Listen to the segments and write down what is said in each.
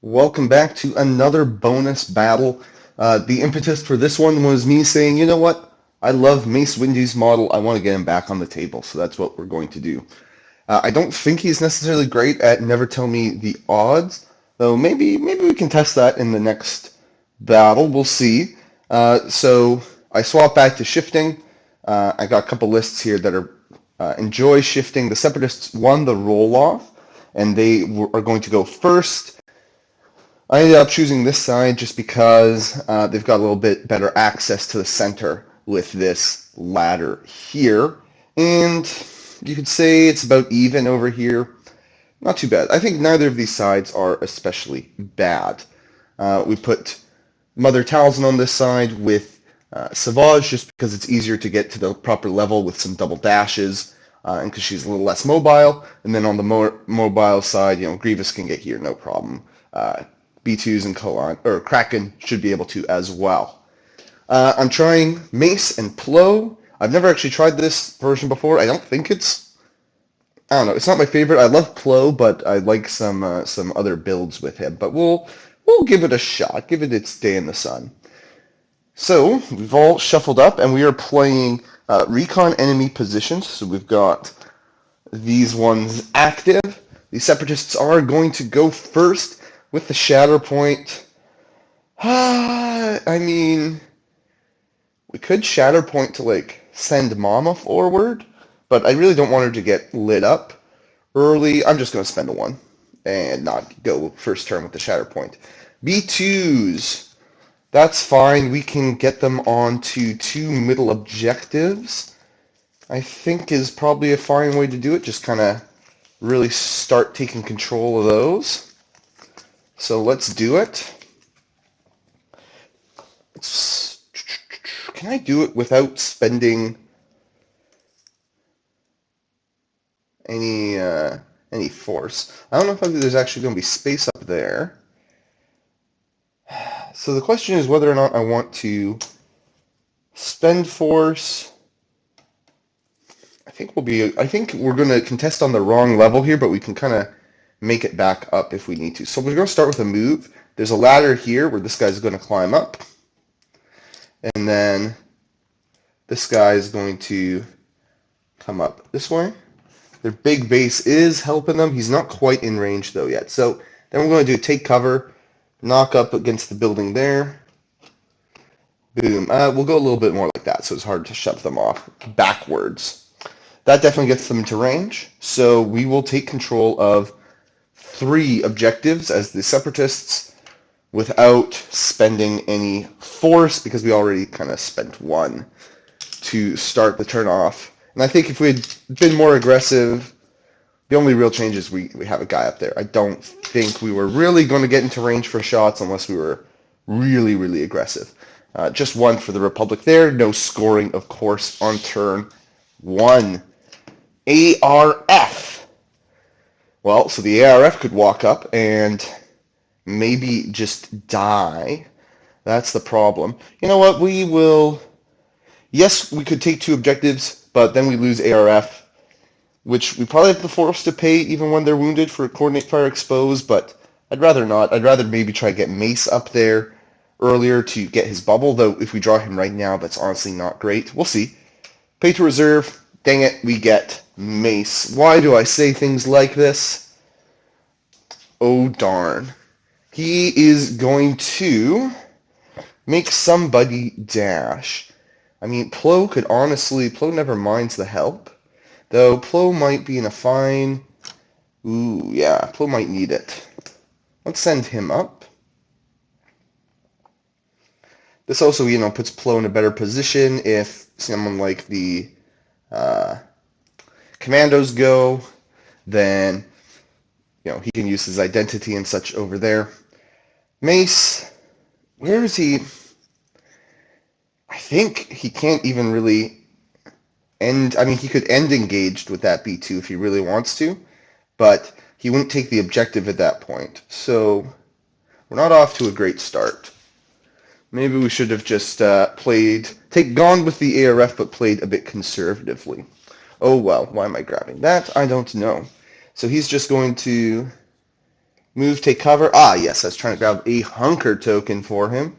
Welcome back to another bonus battle. The impetus for this one was me saying, you know what? I love Mace Windu's model. I want to get him back on the table, so that's what we're going to do. I don't think he's necessarily great at never tell me the odds, though maybe we can test that in the next battle. We'll see. So I swap back to shifting. I got a couple lists here that are enjoy shifting. The Separatists won the roll-off, and they are going to go first. I ended up choosing this side just because they've got a little bit better access to the center with this ladder here. And you could say it's about even over here. Not too bad. I think neither of these sides are especially bad. We put Mother Talzin on this side with Savage just because it's easier to get to the proper level with some double dashes and because she's a little less mobile. And then on the more mobile side, Grievous can get here, no problem. B2s and Kraken should be able to as well. I'm trying Mace and Plo. I've never actually tried this version before. I don't know. It's not my favorite. I love Plo, but I like some other builds with him. But we'll give it a shot. Give it its day in the sun. So we've all shuffled up, and we are playing recon enemy positions. So we've got these ones active. The Separatists are going to go first with the Shatter Point. I mean, we could Shatter Point to send Mama forward, but I really don't want her to get lit up early. I'm just going to spend a 1 and not go first turn with the Shatter Point. B2s, that's fine. We can get them onto 2 middle objectives, I think is probably a fine way to do it. Just kind of really start taking control of those. So let's do it. Can I do it without spending any force? I don't know if there's actually going to be space up there. So the question is whether or not I want to spend force. I think we're going to contest on the wrong level here, but we can kind of make it back up if we need to. So we're going to start with a move. There's a ladder here where this guy's going to climb up. And then this guy is going to come up this way. Their big base is helping them. He's not quite in range though yet. So then we're going to do take cover, knock up against the building there. Boom. We'll go a little bit more like that, so it's hard to shove them off backwards. That definitely gets them into range. So we will take control of 3 objectives as the Separatists without spending any force because we already kind of spent 1 to start the turn off. And I think if we had been more aggressive, the only real change is we have a guy up there. I don't think we were really going to get into range for shots unless we were really, really aggressive. Just 1 for the Republic there. No scoring, of course, on turn 1. ARF. Well, so the ARF could walk up and maybe just die. That's the problem. You know what? We will... Yes, we could take 2 objectives, but then we lose ARF, which we probably have the force to pay even when they're wounded for Coordinate Fire Exposed, but I'd rather not. I'd rather maybe try to get Mace up there earlier to get his bubble, though if we draw him right now, that's honestly not great. We'll see. Pay to reserve. Dang it, we get Mace. Why do I say things like this? Oh, darn. He is going to make somebody dash. I mean, Plo never minds the help. Though Plo might be in a fine... Ooh, yeah, Plo might need it. Let's send him up. This also, puts Plo in a better position if someone like the commandos go, then, he can use his identity and such over there. Mace, where is he? I think he can't even really he could end engaged with that B2 if he really wants to, but he wouldn't take the objective at that point. So we're not off to a great start. Maybe we should have just gone with the ARF, but played a bit conservatively. Oh well, why am I grabbing that? I don't know. So he's just going to Move, take cover. Ah, yes, I was trying to grab a hunker token for him.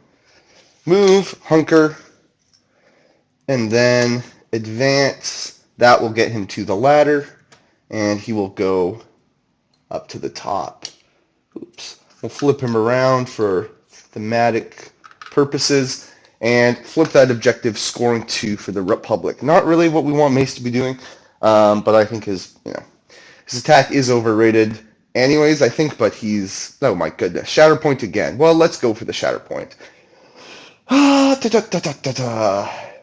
Move, hunker, and then advance. That will get him to the ladder, and he will go up to the top. Oops. We'll flip him around for thematic purposes, and flip that objective, scoring 2 for the Republic. Not really what we want Mace to be doing, but I think his attack is overrated anyways, I think, but he's... Oh my goodness. Shatterpoint again. Well, let's go for the Shatterpoint.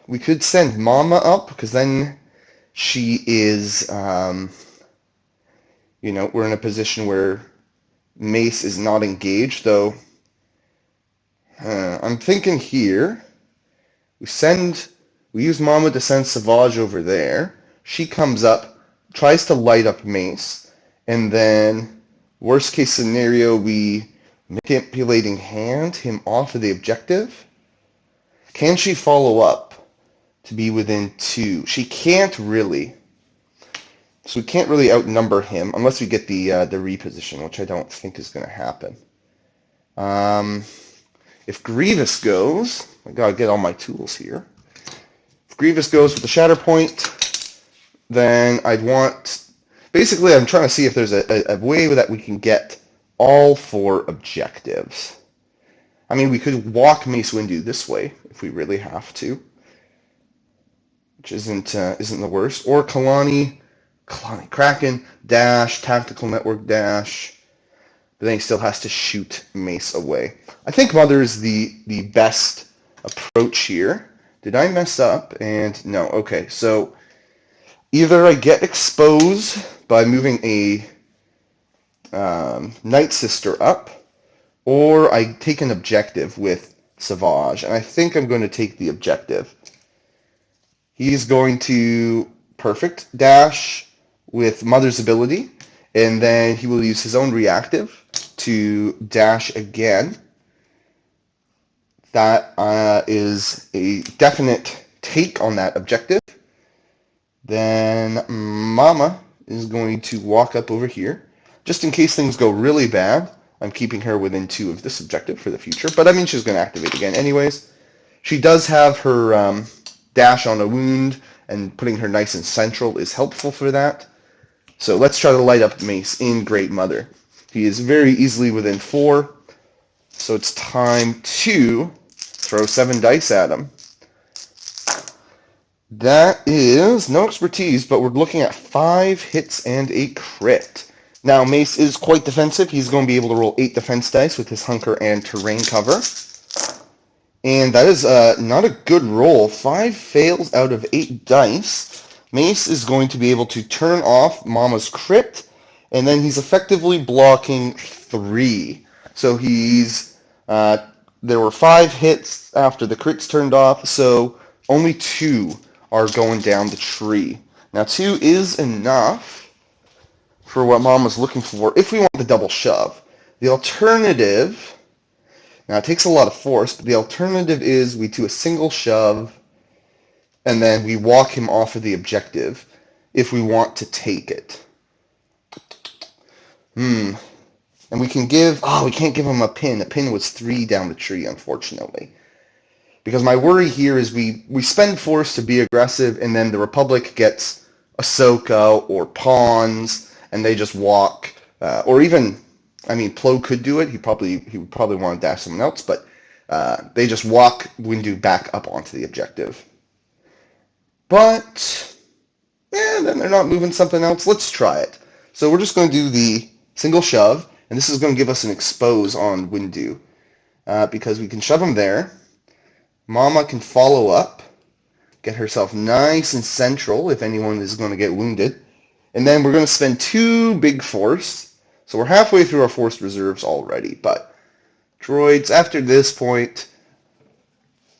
We could send Mama up, because then she is, we're in a position where Mace is not engaged, though. I'm thinking here, we use Mama to send Savage over there. She comes up, tries to light up Mace, and then, worst case scenario, we manipulating hand him off of the objective. Can she follow up to be within 2? She can't really. So we can't really outnumber him unless we get the reposition, which I don't think is going to happen. If Grievous goes, I gotta get all my tools here. If Grievous goes with the Shatterpoint, then I'd want... Basically, I'm trying to see if there's a way that we can get all 4 objectives. I mean, we could walk Mace Windu this way if we really have to, which isn't the worst. Or Kalani Kraken dash, tactical network dash, but then he still has to shoot Mace away. I think Mother is the best approach here. Did I mess up? And no. Okay, so either I get exposed by moving a Night Sister up, or I take an objective with Savage, and I think I'm going to take the objective. He's going to perfect dash with Mother's ability, and then he will use his own reactive to dash again. That is a definite take on that objective. Then Mama is going to walk up over here. Just in case things go really bad, I'm keeping her within 2 of this objective for the future. But I mean, she's going to activate again anyways. She does have her dash on a wound, and putting her nice and central is helpful for that. So let's try to light up Mace in Great Mother. He is very easily within 4. So it's time to throw 7 dice at him. That is no expertise, but we're looking at 5 hits and a crit. Now, Mace is quite defensive. He's going to be able to roll 8 defense dice with his hunker and terrain cover. And that is not a good roll. 5 fails out of 8 dice. Mace is going to be able to turn off Mama's crit, and then he's effectively blocking 3. So he's... there were 5 hits after the crits turned off, so only 2 are going down the tree. Now 2 is enough for what Mama's looking for if we want the double shove. The alternative, now it takes a lot of force, but the alternative is we do a single shove and then we walk him off of the objective if we want to take it. And we can give, we can't give him a pin. A pin was 3 down the tree, unfortunately. Because my worry here is we spend force to be aggressive, and then the Republic gets Ahsoka or pawns, and they just walk. Or even, I mean, Plo could do it. He would probably want to dash someone else, but they just walk Windu back up onto the objective. But, then they're not moving something else. Let's try it. So we're just going to do the single shove, and this is going to give us an expose on Windu. Because we can shove him there. Mama can follow up, get herself nice and central if anyone is going to get wounded. And then we're going to spend 2 big force. So we're halfway through our force reserves already. But droids, after this point,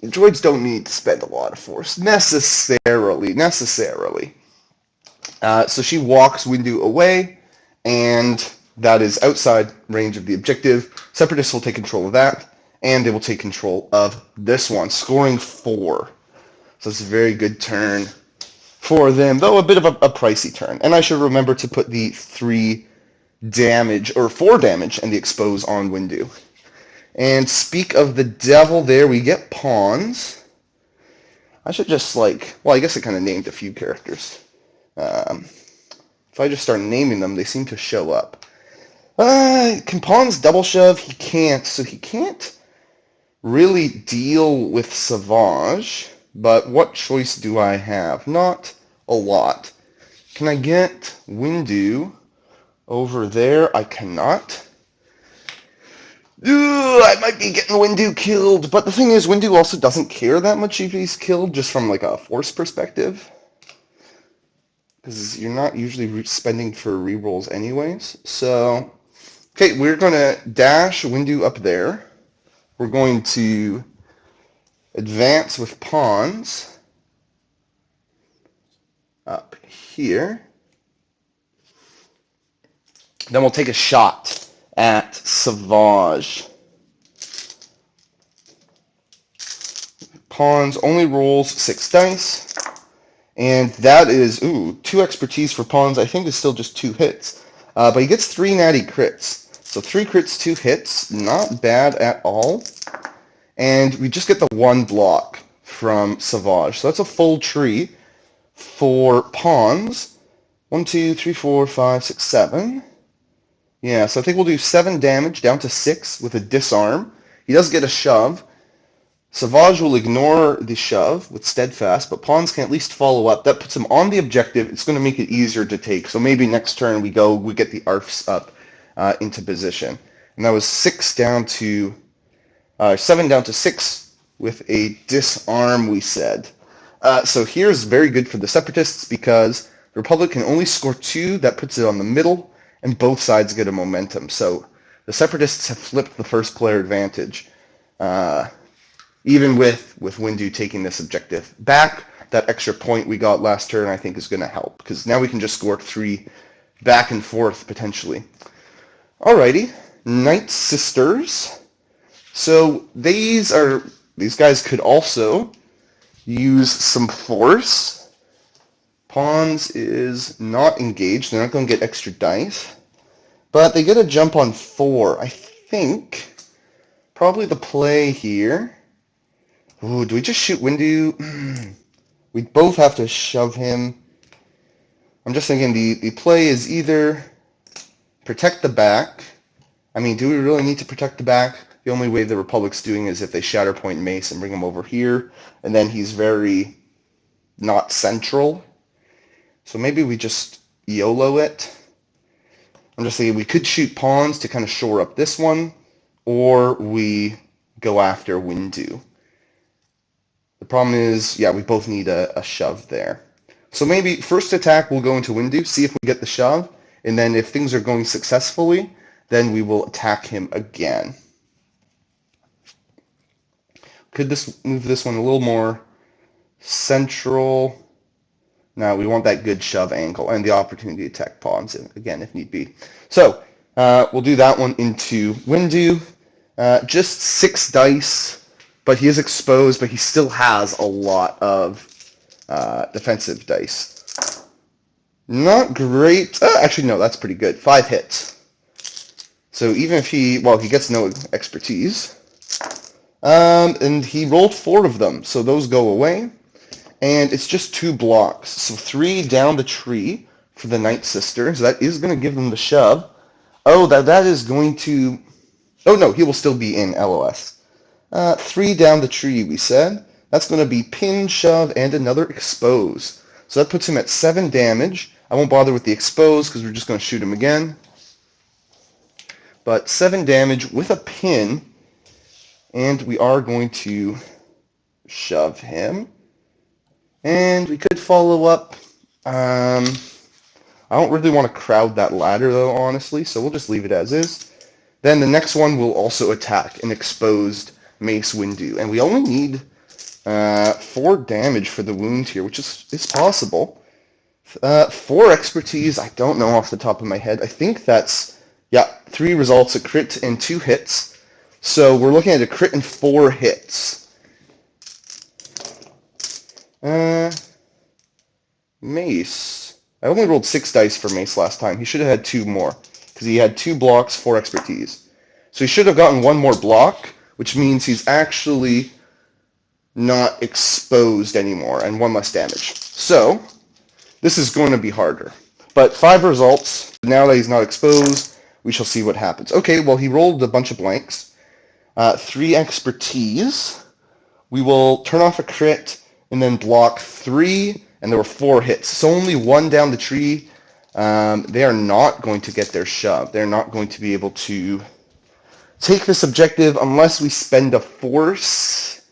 droids don't need to spend a lot of force. Necessarily. So she walks Windu away, and that is outside range of the objective. Separatists will take control of that. And they will take control of this one, scoring 4. So it's a very good turn for them, though a bit of a pricey turn. And I should remember to put the 3 damage, or 4 damage, and the expose on Windu. And speak of the devil there, we get pawns. I should just well, I guess I kind of named a few characters. If I just start naming them, they seem to show up. Can pawns double shove? He can't, so he can't really deal with Savage. But what choice do I have? Not a lot. Can I get Windu over there? I cannot. I might be getting Windu killed, but the thing is, Windu also doesn't care that much if he's killed, just from like a force perspective. Because you're not usually spending for rerolls anyways. So, okay, we're going to dash Windu up there. We're going to advance with pawns up here. Then we'll take a shot at Savage. Pawns only rolls 6 dice. And that is, 2 expertise for pawns. I think is still just 2 hits. But he gets 3 natty crits. So 3 crits, 2 hits. Not bad at all. And we just get the 1 block from Savage. So that's a full tree for pawns. 1, 2, 3, 4, 5, 6, 7. Yeah, so I think we'll do 7 damage down to 6 with a disarm. He does get a shove. Savage will ignore the shove with steadfast, but pawns can at least follow up. That puts him on the objective. It's going to make it easier to take. So maybe next turn we get the arfs up into position. And that was 7 down to 6 with a disarm, we said. So here's very good for the Separatists because the Republic can only score 2. That puts it on the middle, and both sides get a momentum. So the Separatists have flipped the first player advantage. Even with Windu taking this objective back, that extra point we got last turn I think is going to help, because now we can just score 3 back and forth potentially. Alrighty, Night Sisters. So these guys could also use some force. Pawns is not engaged, they're not going to get extra dice, but they get a jump on 4. I think probably the play here. Ooh, do we just shoot Windu? We both have to shove him. I'm just thinking the play is either protect the back. I mean, do we really need to protect the back? The only way the Republic's doing is if they Shatterpoint Mace and bring him over here, and then he's very not central. So maybe we just YOLO it. I'm just thinking we could shoot pawns to kind of shore up this one, or we go after Windu. The problem is, yeah, we both need a shove there. So maybe first attack we'll go into Windu, see if we get the shove, and then if things are going successfully, then we will attack him again. Could this move this one a little more central? No, we want that good shove angle and the opportunity to attack pawns again if need be. So we'll do that one into Windu. Just 6 dice. But he is exposed, but he still has a lot of defensive dice. Not great. Actually, no, that's pretty good. 5 hits. So even if he gets no expertise. And he rolled 4 of them, so those go away. And it's just 2 blocks. So 3 down the tree for the Night Sisters. That is going to give them the shove. Oh, that is going to... Oh, no, he will still be in LOS. 3 down the tree, we said. That's going to be pin, shove, and another expose. So that puts him at 7 damage. I won't bother with the expose because we're just going to shoot him again. But 7 damage with a pin. And we are going to shove him. And we could follow up. I don't really want to crowd that ladder, though, honestly. So we'll just leave it as is. Then the next one will also attack an exposed Mace Windu, and we only need 4 damage for the wound here, which is possible. 4 expertise, I don't know off the top of my head. I think that's, 3 results, a crit and 2 hits. So we're looking at a crit and 4 hits. Mace. I only rolled 6 dice for Mace last time. He should have had 2 more. because he had 2 blocks, 4 expertise. So he should have gotten 1 more block, which means he's actually not exposed anymore, and 1 less damage. So this is going to be harder. But 5 results. Now that he's not exposed, we shall see what happens. Okay, well, he rolled a bunch of blanks. 3 expertise. We will turn off a crit and then block 3, and there were 4 hits. So only 1 down the tree. They are not going to get their shove. They're not going to be able to take this objective unless we spend a force.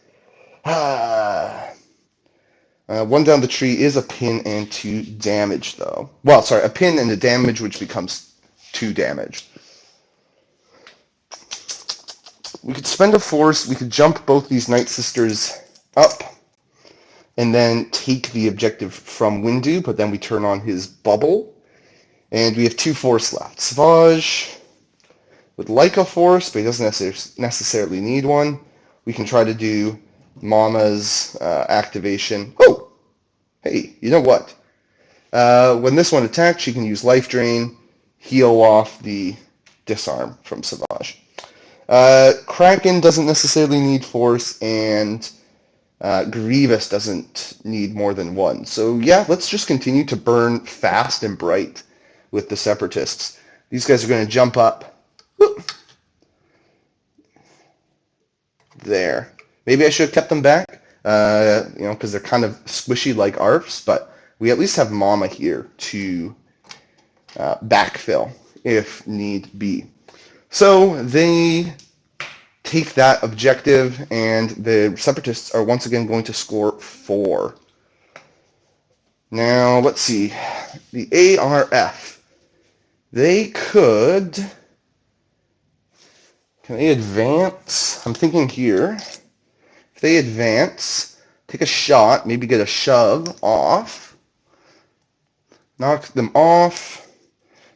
1 down the tree is a pin and 2 damage, though. Well, sorry, a pin and a damage, which becomes 2 damage. We could spend a force, we could jump both these Night Sisters up, and then take the objective from Windu, but then we turn on his bubble, and we have 2 force left. Savage would like a force, but he doesn't necessarily need one. We can try to do Mama's activation. Oh! Hey, you know what? When this one attacks, she can use Life Drain, heal off the disarm from Savage. Kraken doesn't necessarily need force, and Grievous doesn't need more than 1. So yeah, let's just continue to burn fast and bright with the Separatists. These guys are going to jump up. Whoop. There. Maybe I should have kept them back, because they're kind of squishy like ARFs, but we at least have Mama here to backfill if need be. So they take that objective, and the Separatists are once again going to score 4. Now, let's see. The ARF. They could... Can they advance? I'm thinking here. If they advance, take a shot, maybe get a shove off. Knock them off.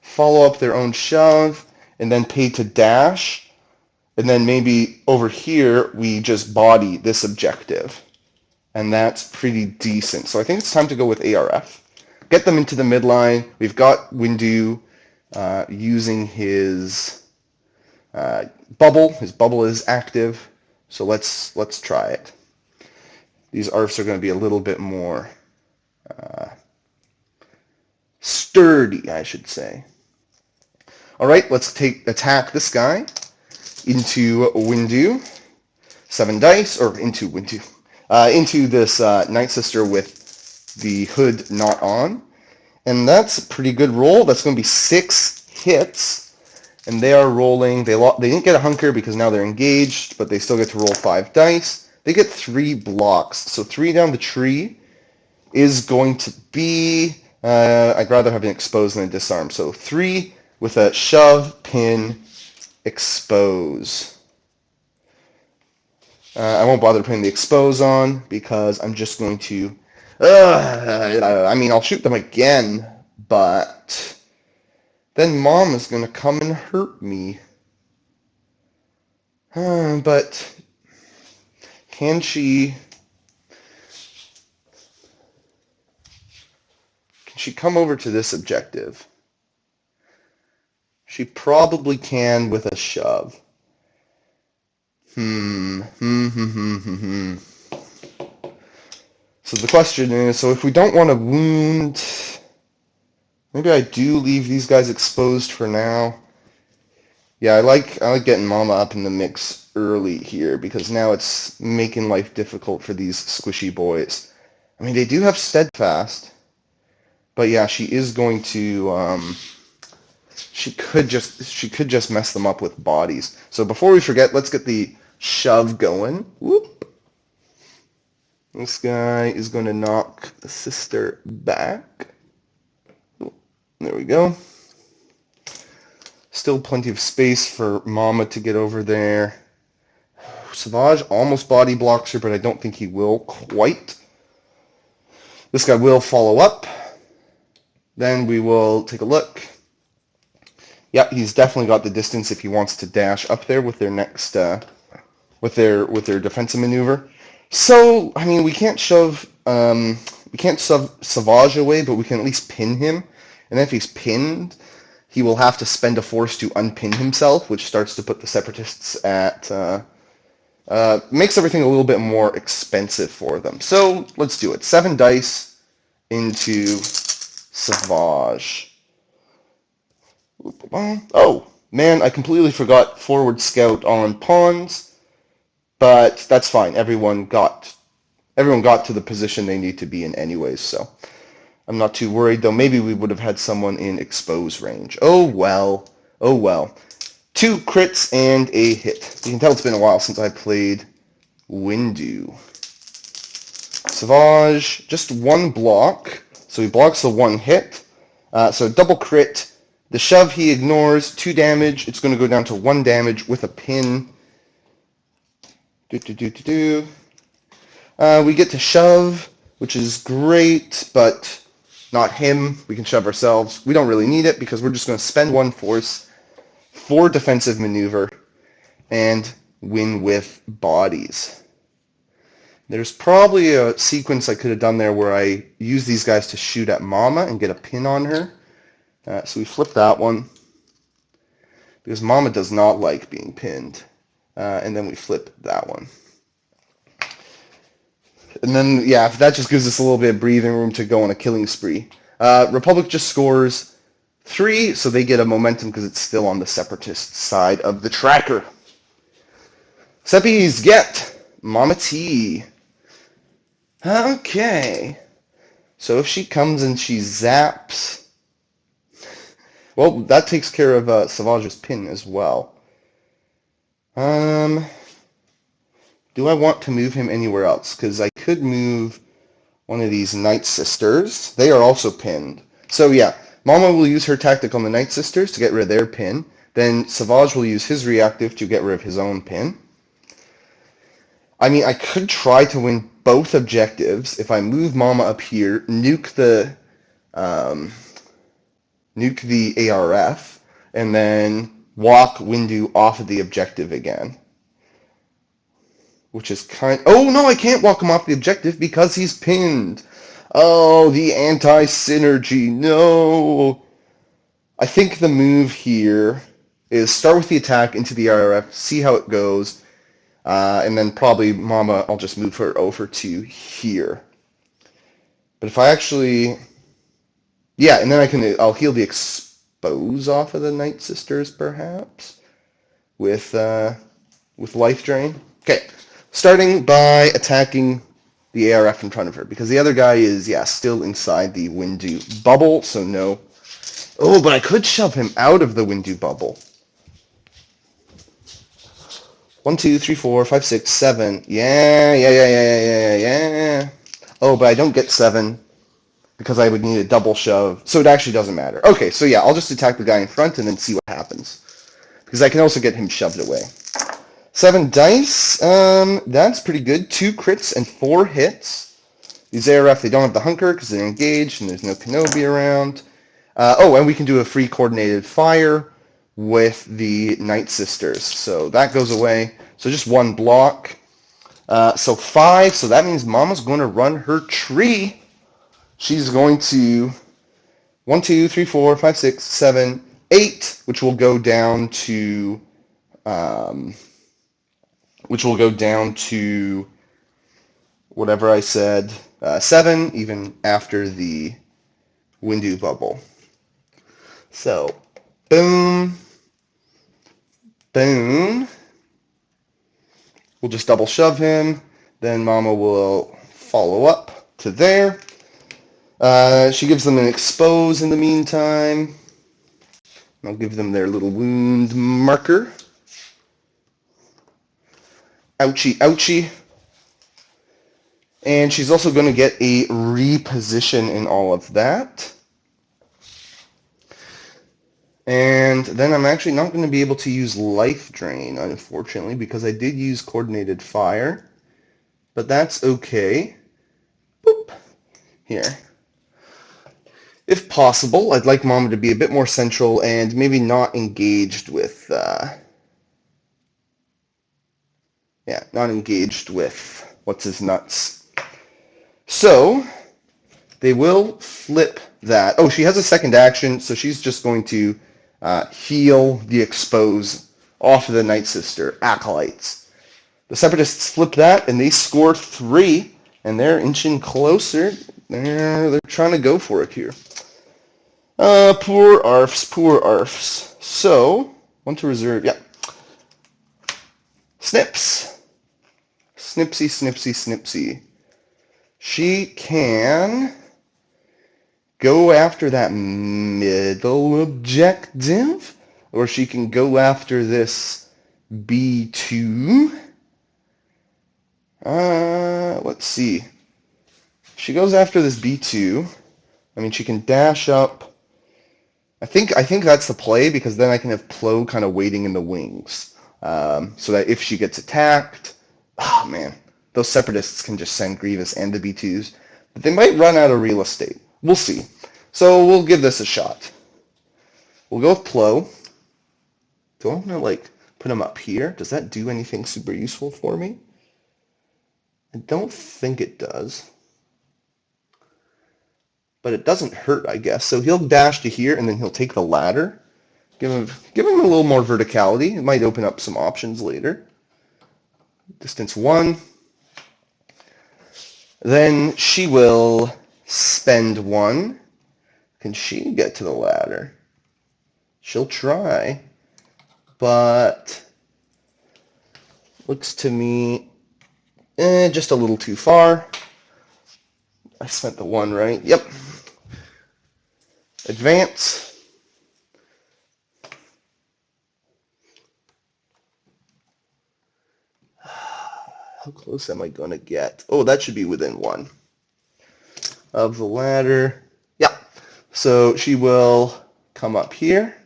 Follow up their own shove, and then pay to dash. And then maybe over here, we just body this objective. And that's pretty decent. So I think it's time to go with ARF. Get them into the midline. We've got Windu using his bubble. His bubble is active. So let's try it. These ARFs are going to be a little bit more sturdy, I should say. All right, let's attack this guy into Windu. 7 dice, or into Windu. Into this Night Sister with the hood not on. And that's a pretty good roll. That's going to be 6 hits. And they are rolling. They didn't get a hunker because now they're engaged, but they still get to roll 5 dice. They get 3 blocks. So 3 down the tree is going to be... I'd rather have an expose than a disarm. So 3 with a shove, pin, expose. I won't bother putting the expose on because I'm just going to... I'll shoot them again, but then Mom is going to come and hurt me. But can she... Can she come over to this objective? She probably can with a shove. So the question is, so if we don't want to wound, maybe I do leave these guys exposed for now. Yeah, I like getting Mama up in the mix early here because now it's making life difficult for these squishy boys. I mean, they do have steadfast, but yeah, she is going to. She could just mess them up with bodies. So before we forget, let's get the shove going. Whoop. This guy is going to knock the sister back. There we go. Still plenty of space for Mama to get over there. Savage almost body blocks her, but I don't think he will quite. This guy will follow up. Then we will take a look. Yep, he's definitely got the distance if he wants to dash up there with their next, with their defensive maneuver. So, I mean, we can't shove Savage away, but we can at least pin him. And if he's pinned, he will have to spend a force to unpin himself, which starts to put the Separatists at... makes everything a little bit more expensive for them. So let's do it. 7 dice into Sauvage. Oh, man, I completely forgot forward scout on pawns, but that's fine. Everyone got to the position they need to be in anyways, so I'm not too worried, though maybe we would have had someone in expose range. Oh well. Oh well. 2 crits and a hit. You can tell it's been a while since I played Windu. Sauvage, just 1 block, so he blocks the 1 hit. So double crit. The shove he ignores, 2 damage. It's going to go down to 1 damage with a pin. We get to shove, which is great, but not him. We can shove ourselves. We don't really need it because we're just going to spend 1 force for defensive maneuver and win with bodies. There's probably a sequence I could have done there where I use these guys to shoot at Mama and get a pin on her. So we flip that one because Mama does not like being pinned. And then we flip that one. And then, yeah, that just gives us a little bit of breathing room to go on a killing spree. Republic just scores 3, so they get a momentum because it's still on the Separatist side of the tracker. Seppies get Mama T. Okay. So if she comes and she zaps... Well, that takes care of Sauvage's pin as well. Do I want to move him anywhere else? Because I could move one of these Night Sisters. They are also pinned. So yeah, Mama will use her tactic on the Night Sisters to get rid of their pin. Then Sauvage will use his reactive to get rid of his own pin. I mean, I could try to win both objectives if I move Mama up here, nuke the ARF, and then walk Windu off of the objective again. Which is kind... Oh, no, I can't walk him off the objective because he's pinned. Oh, the anti-synergy. No. I think the move here is start with the attack into the RF, see how it goes, and then probably Mama, I'll just move her over to here. But if I actually... Yeah, and then I'll heal the expose off of the Night Sisters, perhaps, with Life Drain. Okay. Starting by attacking the ARF in front of her, because the other guy is, yeah, still inside the Windu bubble, so no. Oh, but I could shove him out of the Windu bubble. 1, 2, 3, 4, 5, 6, 7. Yeah. Oh, but I don't get 7, because I would need a double shove, so it actually doesn't matter. Okay, so yeah, I'll just attack the guy in front and then see what happens, because I can also get him shoved away. 7 dice, that's pretty good. 2 crits and 4 hits. These ARF, they don't have the hunker because they're engaged and there's no Kenobi around. And we can do a free coordinated fire with the Night Sisters. So that goes away. So just 1 block. So 5, so that means Mama's going to run her tree. She's going to 1, 2, 3, 4, 5, 6, 7, 8, which will go down to... whatever I said, 7, even after the Windu bubble. So, boom, boom. We'll just double shove him. Then Mama will follow up to there. She gives them an expose in the meantime. I'll give them their little wound marker. Ouchie, ouchie. And she's also going to get a reposition in all of that. And then I'm actually not going to be able to use Life Drain, unfortunately, because I did use Coordinated Fire. But that's okay. Boop. Here. If possible, I'd like Mama to be a bit more central and maybe not engaged with... not engaged with what's-his-nuts. So, they will flip that. Oh, she has a second action, so she's just going to heal the expose off of the Night Sister Acolytes. The Separatists flip that, and they score 3, and they're inching closer. They're trying to go for it here. Poor Arfs, poor Arfs. So, one to reserve, yeah. Snips. Snipsy, snipsy, snipsy. She can go after that middle objective, or she can go after this B2. Let's see. She goes after this B2. I mean, she can dash up. I think that's the play, because then I can have Plo kind of waiting in the wings, so that if she gets attacked, oh man, those Separatists can just send Grievous and the B2s, but they might run out of real estate. We'll see. So we'll give this a shot. We'll go with Plo. Do I want to put him up here? Does that do anything super useful for me? I don't think it does. But it doesn't hurt, I guess. So he'll dash to here, and then he'll take the ladder. Give him a little more verticality. It might open up some options later. Distance 1. Then she will spend 1. Can she get to the ladder? She'll try. But looks to me just a little too far. I spent the 1, right? Yep. Advance. How close am I going to get? Oh, that should be within 1 of the ladder. Yeah. So she will come up here.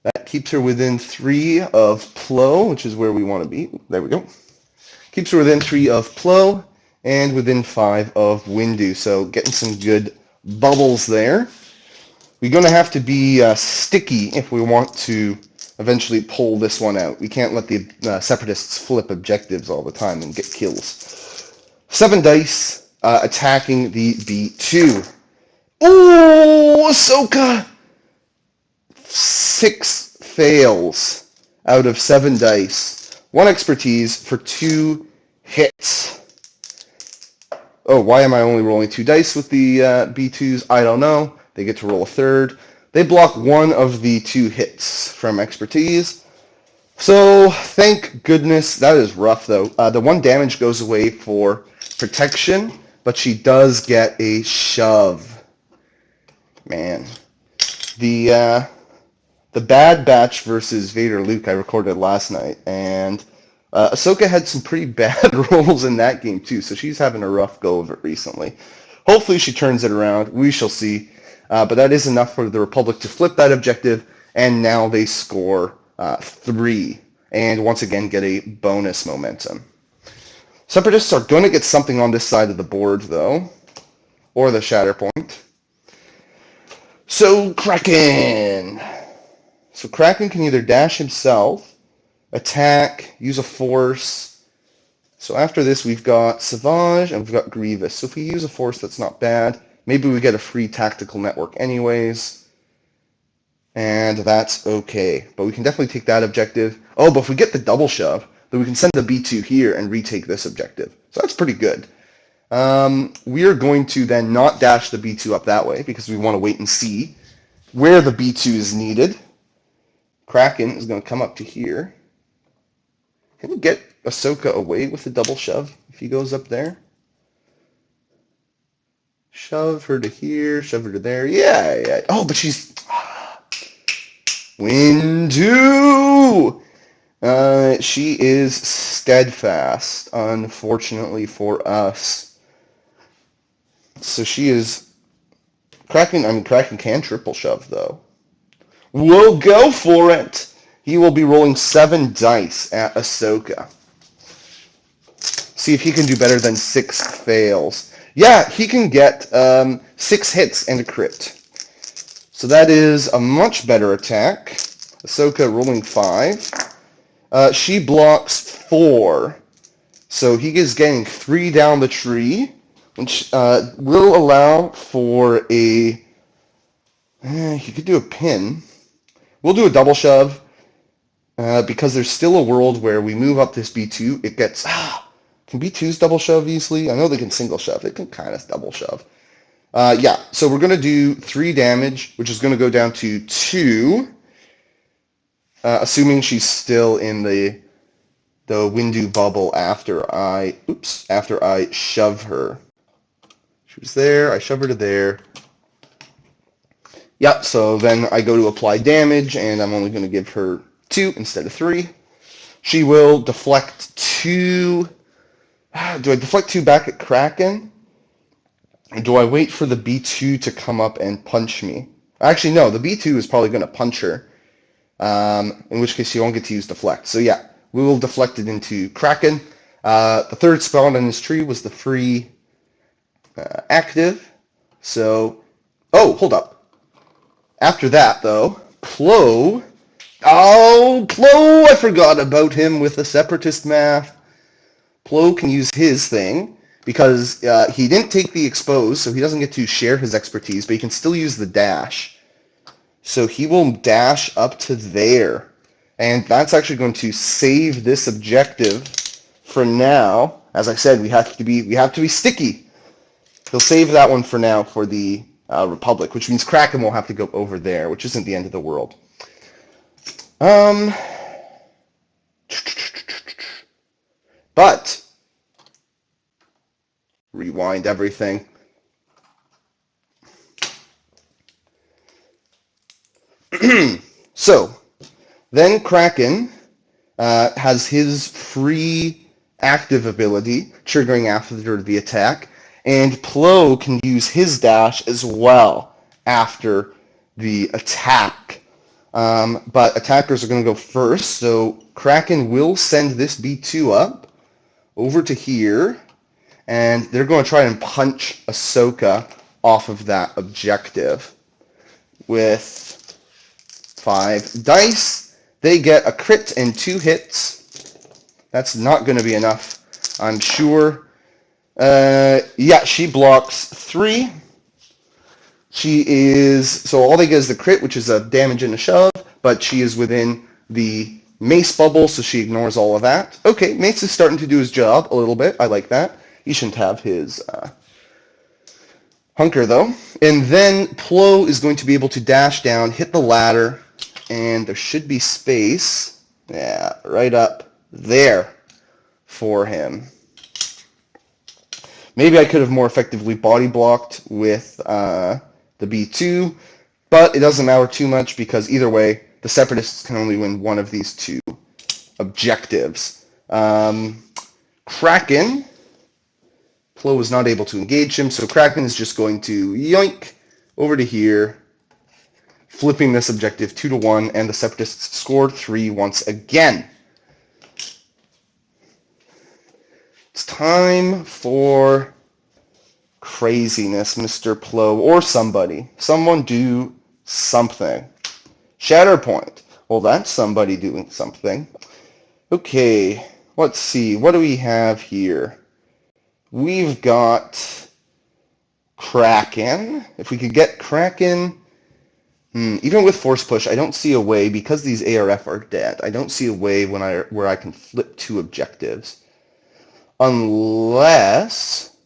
That keeps her within 3 of Plo, which is where we want to be. There we go. Keeps her within 3 of Plo and within 5 of Windu. So getting some good bubbles there. We're going to have to be sticky if we want to eventually pull this one out. We can't let the Separatists flip objectives all the time and get kills. 7 dice attacking the B2. Ooh, Ahsoka! 6 fails out of 7 dice. 1 expertise for 2 hits. Oh, why am I only rolling 2 dice with the B2s? I don't know. They get to roll a 3rd. They block 1 of the 2 hits from expertise. So, thank goodness. That is rough, though. The 1 damage goes away for protection, but she does get a shove. Man. The Bad Batch versus Vader Luke I recorded last night, and Ahsoka had some pretty bad rolls in that game, too, so she's having a rough go of it recently. Hopefully she turns it around. We shall see. But that is enough for the Republic to flip that objective, and now they score 3, and once again get a bonus momentum. Separatists are going to get something on this side of the board, though, or the Shatterpoint. So Kraken! So Kraken can either dash himself, attack, use a force. So after this we've got Savage and we've got Grievous. So if we use a force, that's not bad. Maybe we get a free tactical network anyways. And that's okay. But we can definitely take that objective. Oh, but if we get the double shove, then we can send the B2 here and retake this objective. So that's pretty good. We are going to then not dash the B2 up that way because we want to wait and see where the B2 is needed. Kraken is going to come up to here. Can we get Ahsoka away with the double shove if he goes up there? Shove her to here, shove her to there. Yeah. Oh, but she's... Windu! She is steadfast, unfortunately for us. So she is... Kraken can triple shove, though. We'll go for it! He will be rolling 7 dice at Ahsoka. See if he can do better than 6 fails. Yeah, he can get 6 hits and a crit. So that is a much better attack. Ahsoka rolling 5. She blocks 4. So he is getting 3 down the tree, which will allow for a... he could do a pin. We'll do a double shove because there's still a world where we move up this B2. It gets... Can B2s double shove easily? I know they can single shove. It can kind of double shove. Yeah, so we're going to do 3 damage, which is going to go down to 2, assuming she's still in the Windu bubble after I shove her. She was there, I shove her to there. Yep, so then I go to apply damage, and I'm only going to give her 2 instead of 3. She will deflect 2. Do I deflect 2 back at Kraken? Or do I wait for the B2 to come up and punch me? Actually, no, the B2 is probably going to punch her, in which case she won't get to use deflect. So yeah, we will deflect it into Kraken. The third spell on his tree was the free active. So, oh, hold up. After that, though, Plo. Oh, Plo! I forgot about him with the Separatist math. Plo can use his thing because he didn't take the expose, so he doesn't get to share his expertise, but he can still use the dash. So he will dash up to there. And that's actually going to save this objective for now. As I said, we have to be sticky. He'll save that one for now for the Republic, which means Kraken will have to go over there, which isn't the end of the world. But rewind everything. So then Kraken has his free active ability triggering after the attack, and Plo can use his dash as well after the attack. But attackers are going to go first, so Kraken will send this B2 up over to here, and they're going to try and punch Ahsoka off of that objective. With 5 dice, they get a crit and 2 hits. That's not going to be enough, I'm sure. Yeah, she blocks 3. So all they get is the crit, which is a damage and a shove, but she is within the Mace bubble, so she ignores all of that. Okay, Mace is starting to do his job a little bit. I like that. He shouldn't have his hunker, though. And then Plo is going to be able to dash down, hit the ladder, and there should be space. Yeah, right up there for him. Maybe I could have more effectively body blocked with the B2, but it doesn't matter too much because either way, the Separatists can only win one of these 2 objectives. Kraken, Plo was not able to engage him, so Kraken is just going to yoink over to here, flipping this objective 2-1, and the Separatists scored 3 once again. It's time for craziness, Mr. Plo, or somebody. Someone do something. Shatterpoint. Well, that's somebody doing something. Okay, let's see. What do we have here? We've got Kraken. If we could get Kraken... even with Force Push, I don't see a way, because these ARF are dead, I don't see a way where I can flip 2 objectives. Unless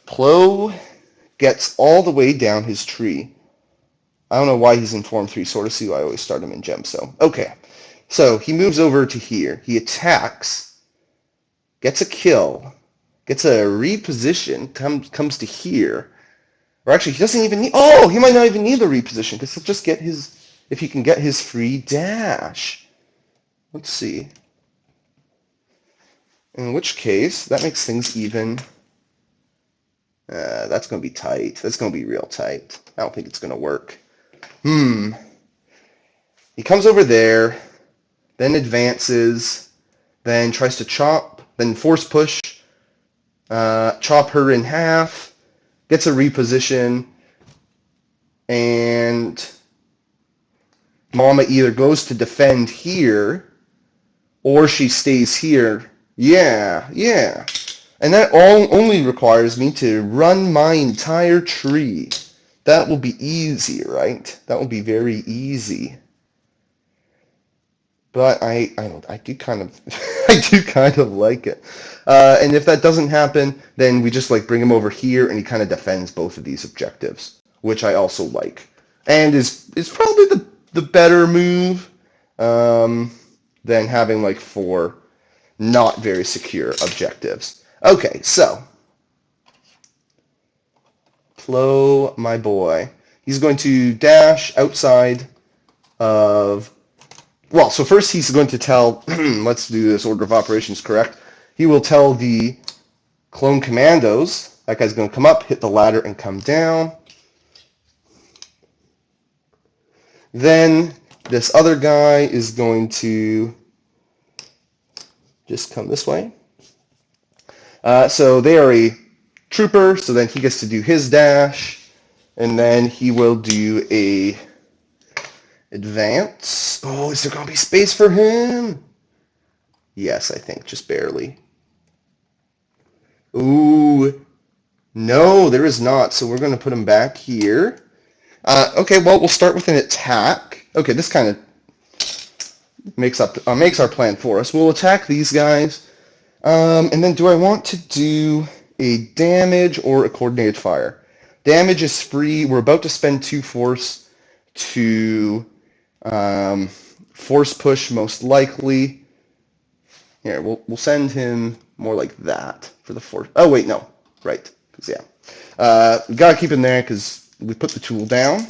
Plo gets all the way down his tree. I don't know why he's in Form 3 Sword of Su. I always start him in Gem, so. Okay. So he moves over to here. He attacks, gets a kill, gets a reposition, comes to here. Or actually, he doesn't even need... Oh, he might not even need the reposition, because he'll just get his... If he can get his free dash. Let's see. In which case, that makes things even. That's going to be tight. That's going to be real tight. I don't think it's going to work. He comes over there, then advances, then tries to chop, then force push, chop her in half, gets a reposition, and Mama either goes to defend here, or she stays here. Yeah. And that only requires me to run my entire tree. that will be easy, right? That will be very easy. But I do kind of I do kind of like it. And if that doesn't happen, then we just like bring him over here, and he kind of defends both of these objectives, which I also like, and is probably the better move than having like 4 not very secure objectives. Okay, so Plo, my boy, he's going to dash outside of. Well, so first he's going to tell, let's do this order of operations correct. He will tell the clone commandos, that guy's going to come up, hit the ladder, and come down. Then this other guy is going to just come this way. So they are a trooper, so then he gets to do his dash, and then he will do a advance. Oh, is there going to be space for him? Yes, I think, just barely. Ooh, no, there is not, so we're going to put him back here. Okay, well, we'll start with an attack. Okay, this kind of makes our plan for us. We'll attack these guys, and then do I want to do a damage or a coordinated fire? Damage is free. We're about to spend 2 force to force push, most likely. Here, we'll send him more like that for the force. Oh wait, no, right? Because yeah, we gotta keep him there because we put the tool down.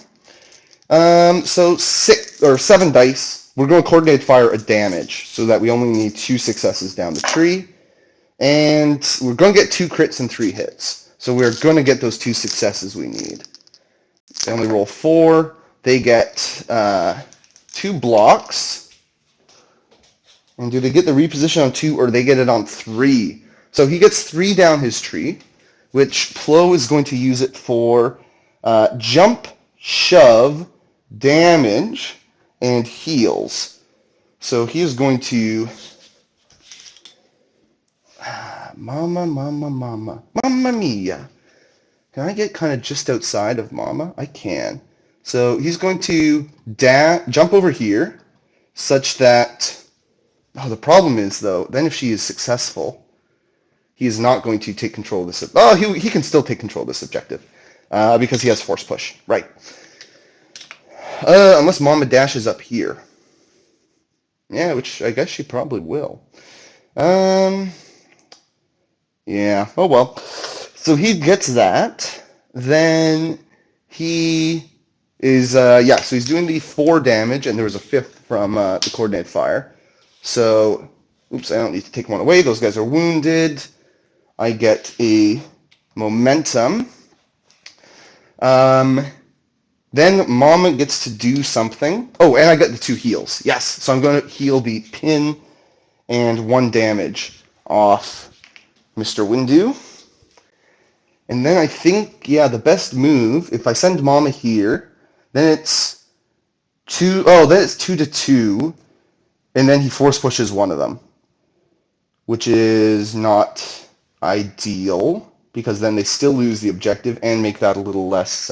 So 6 or 7 dice. We're going to coordinate fire a damage so that we only need 2 successes down the tree, and we're going to get 2 crits and 3 hits. So we're going to get those 2 successes we need. They only roll 4. They get 2 blocks. And do they get the reposition on 2 or they get it on 3? So he gets 3 down his tree, which Plo is going to use it for jump, shove, damage, and heals. So he is going to... Mamma mia. Can I get kind of just outside of Mama? I can. So he's going to jump over here, such that... Oh, the problem is, though, then if she is successful, he is not going to take control of this. Oh, he can still take control of this objective because he has force push. Right. Unless Mama dashes up here. Yeah, which I guess she probably will. Yeah. Oh, well. So he gets that. Then he is, so he's doing the 4 damage, and there was a 5th from the coordinated fire. So, oops, I don't need to take one away. Those guys are wounded. I get a momentum. Then Mama gets to do something. Oh, and I got the 2 heals. Yes, so I'm going to heal the pin and 1 damage off Mr. Windu. And then I think, yeah, the best move, if I send Mama here, then it's 2, then it's 2 to 2. And then he force pushes one of them, which is not ideal because then they still lose the objective and make that a little less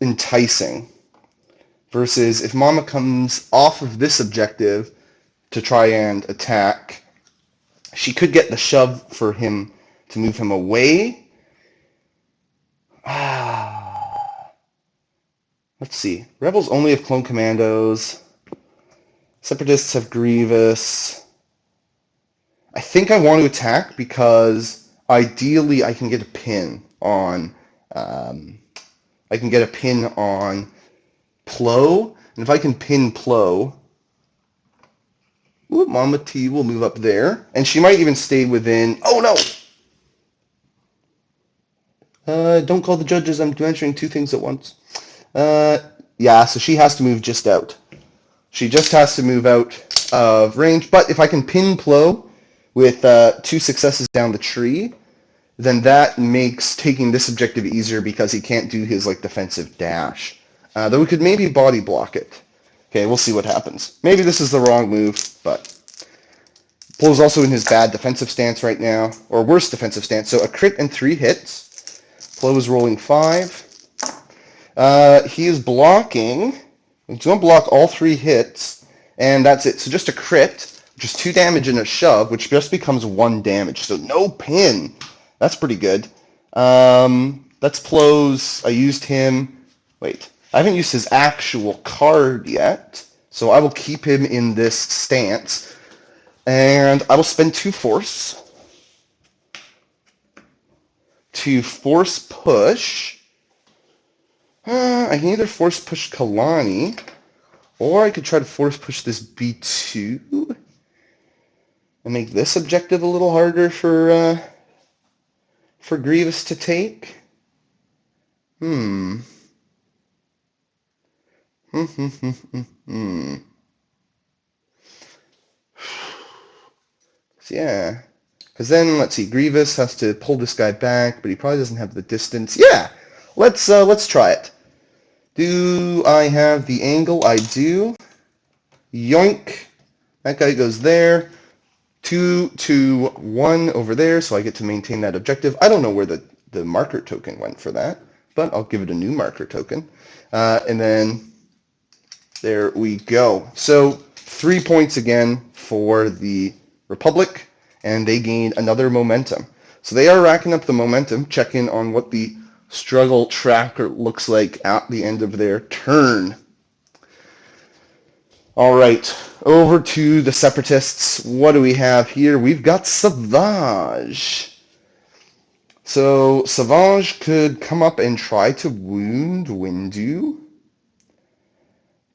enticing. Versus if Mama comes off of this objective to try and attack, she could get the shove for him to move him away. Let's see. Rebels only have clone commandos. Separatists have Grievous. I think I want to attack because ideally I can get a pin on Plo, and if I can pin Plo, Mama T will move up there, and she might even stay within. Oh no! Don't call the judges. I'm answering 2 things at once. Yeah, so she has to move just out. She just has to move out of range. But if I can pin Plo with 2 successes down the tree, then that makes taking this objective easier because he can't do his defensive dash. Though we could maybe body block it. Okay, we'll see what happens. Maybe this is the wrong move, but Plo's also in his bad defensive stance right now, or worse defensive stance. So a crit and 3 hits. Plo is rolling 5. He is blocking. He's going to block all 3 hits, and that's it. So just a crit, which is 2 damage and a shove, which just becomes 1 damage. So no pin. That's pretty good. That's Plo's. I used him. Wait, I haven't used his actual card yet, so I will keep him in this stance. And I will spend 2 force to force push. I can either force push Kalani, or I could try to force push this B2 and make this objective a little harder for Grievous to take. Yeah. Because then, let's see, Grievous has to pull this guy back, but he probably doesn't have the distance. Yeah! Let's try it. Do I have the angle? I do. Yoink. That guy goes there. 2 to 1 over there, so I get to maintain that objective. I don't know where the marker token went for that, but I'll give it a new marker token. And then there we go. So 3 points again for the Republic, and they gain another momentum. So they are racking up the momentum. Check in on what the struggle tracker looks like at the end of their turn. All right, over to the Separatists. What do we have here? We've got Savage. So Savage could come up and try to wound Windu,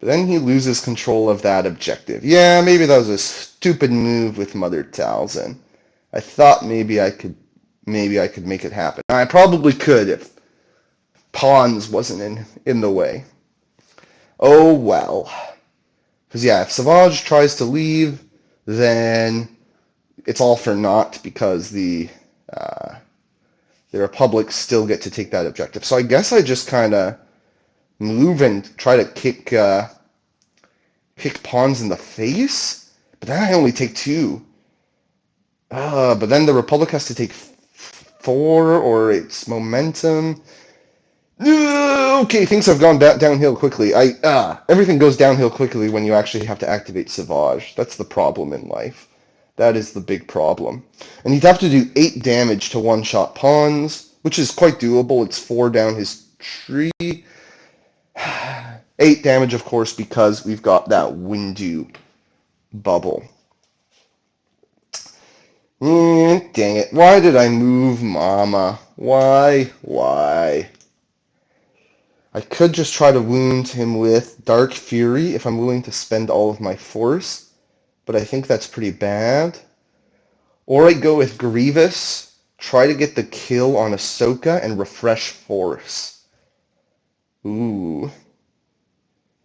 but then he loses control of that objective. Yeah, maybe that was a stupid move with Mother Talzin. I thought maybe I could make it happen. I probably could if pawns wasn't in the way. Oh well. Because yeah, if Savage tries to leave, then it's all for naught because the Republic still get to take that objective. So I guess I just kind of move and try to kick pawns in the face, but then I only take 2. But then the Republic has to take 4, or its momentum. Okay, things have gone downhill quickly. Everything goes downhill quickly when you actually have to activate Savage. That's the problem in life. That is the big problem. And you'd have to do 8 damage to one-shot pawns, which is quite doable. It's 4 down his tree. 8 damage, of course, because we've got that Windu bubble. Dang it. Why did I move Mama? Why? I could just try to wound him with Dark Fury if I'm willing to spend all of my force, but I think that's pretty bad. Or I go with Grievous, try to get the kill on Ahsoka, and refresh force. Ooh.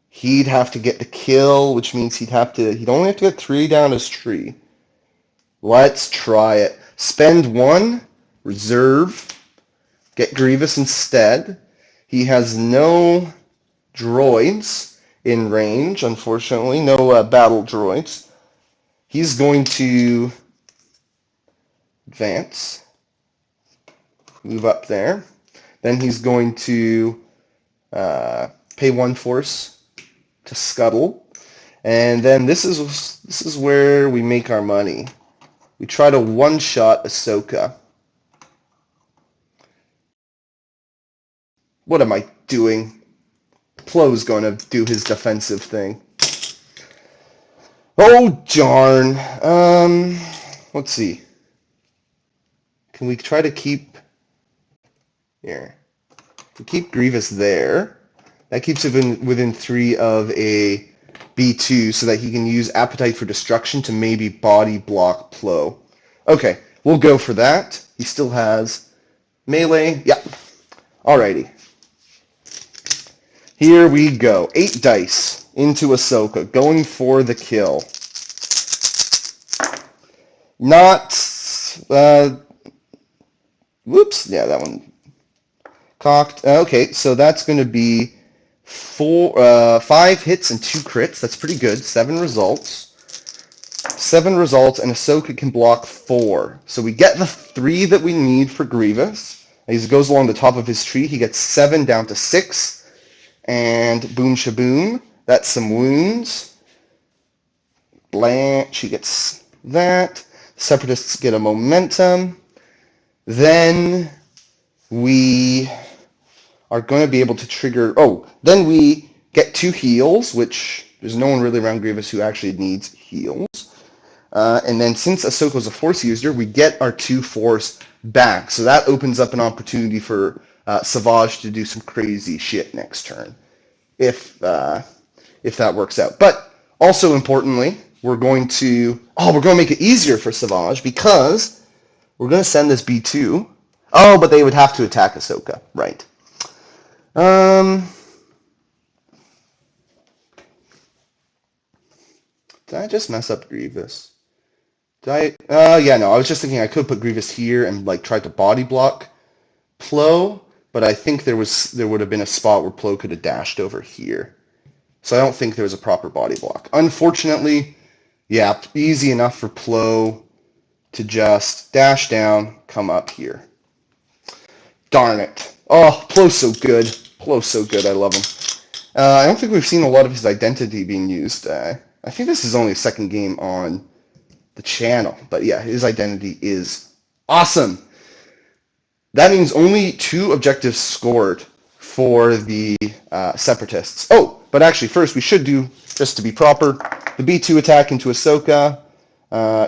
He'd have to get the kill, which means he'd only have to get 3 down his tree. Let's try it. Spend 1, reserve, get Grievous instead. He has no droids in range, unfortunately. No battle droids. He's going to advance. Move up there. Then he's going to pay 1 force to scuttle. And then this is where we make our money. We try to one-shot Ahsoka. What am I doing? Plo's going to do his defensive thing. Oh, darn. Let's see. Can we try to keep... Here. To keep Grievous there. That keeps him within 3 of a B2 so that he can use Appetite for Destruction to maybe body block Plo. Okay, we'll go for that. He still has melee. Yeah. Alrighty. Here we go. 8 dice into Ahsoka, going for the kill. Not, whoops, yeah, that one cocked. Okay, so that's going to be 5 hits and 2 crits. That's pretty good. 7 results. 7 results, and Ahsoka can block 4. So we get the 3 that we need for Grievous, As he goes along the top of his tree, he gets 7 down to 6. And boom shaboom. That's some wounds. Blanche, she gets that. Separatists get a momentum. Then we are going to be able to trigger... Oh, then we get 2 heals, which there's no one really around Grievous who actually needs heals. And then since Ahsoka's a Force user, we get our 2 Force back. So that opens up an opportunity for Savage to do some crazy shit next turn, if that works out. But also importantly, we're going to make it easier for Savage because we're going to send this B2. Oh, but they would have to attack Ahsoka, right? Did I just mess up Grievous? Yeah, no, I was just thinking I could put Grievous here and like try to body block Plo, but I think there would have been a spot where Plo could have dashed over here. So I don't think there was a proper body block. Unfortunately, yeah, easy enough for Plo to just dash down, come up here. Darn it. Oh, Plo's so good. Plo's so good. I love him. I don't think we've seen a lot of his identity being used. I think this is only a second game on the channel. But yeah, his identity is awesome. That means only 2 objectives scored for the Separatists. Oh, but actually first we should do, just to be proper, the B2 attack into Ahsoka.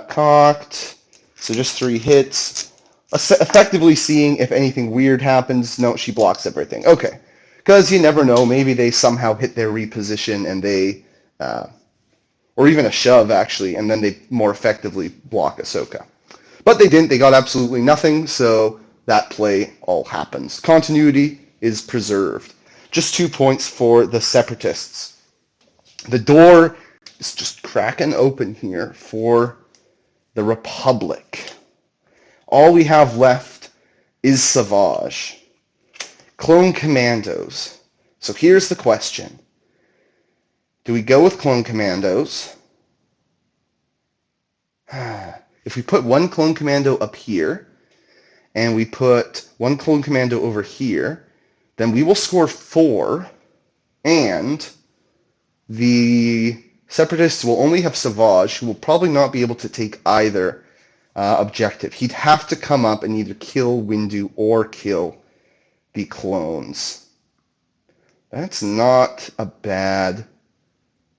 Cocked. So just 3 hits. Effectively seeing if anything weird happens. No, she blocks everything. Okay. Because you never know. Maybe they somehow hit their reposition and they... or even a shove, actually, and then they more effectively block Ahsoka. But they didn't. They got absolutely nothing, so that play all happens. Continuity is preserved. Just 2 points for the Separatists. The door is just cracking open here for the Republic. All we have left is Savage. Clone Commandos. So here's the question. Do we go with Clone Commandos? If we put 1 Clone Commando up here, and we put 1 Clone Commando over here, then we will score 4, and the Separatists will only have Savage, who will probably not be able to take either objective. He'd have to come up and either kill Windu or kill the clones. That's not a bad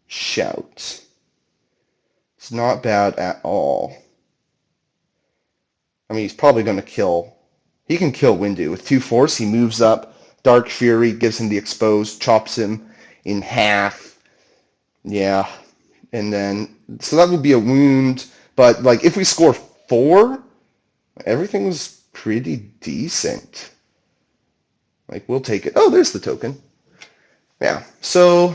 shout. It's not bad at all. I mean, he's probably going to kill... He can kill Windu. With 2 Force, he moves up. Dark Fury gives him the exposed, chops him in half. Yeah. And then... So that would be a wound. But, like, if we score 4, everything was pretty decent. Like, we'll take it. Oh, there's the token. Yeah. So...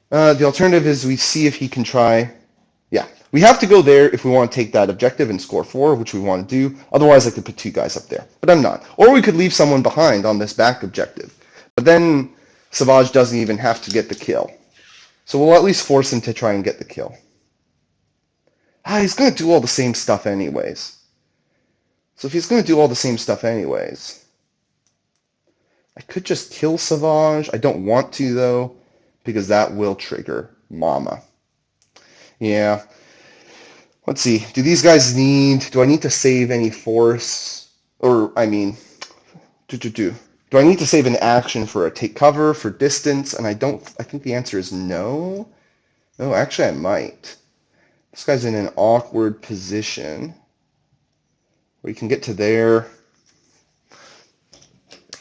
the alternative is we see if he can try... Yeah, we have to go there if we want to take that objective and score 4, which we want to do. Otherwise, I could put 2 guys up there. But I'm not. Or we could leave someone behind on this back objective. But then Savage doesn't even have to get the kill. So we'll at least force him to try and get the kill. He's going to do all the same stuff anyways. So if he's going to do all the same stuff anyways... I could just kill Savage. I don't want to, though, because that will trigger Mama. Yeah. Let's see. Do these guys need... Do I need to save any force? Or, I mean... Do I need to save an action for a take cover, for distance? And I think the answer is no. No, actually I might. This guy's in an awkward position. Where you can get to there.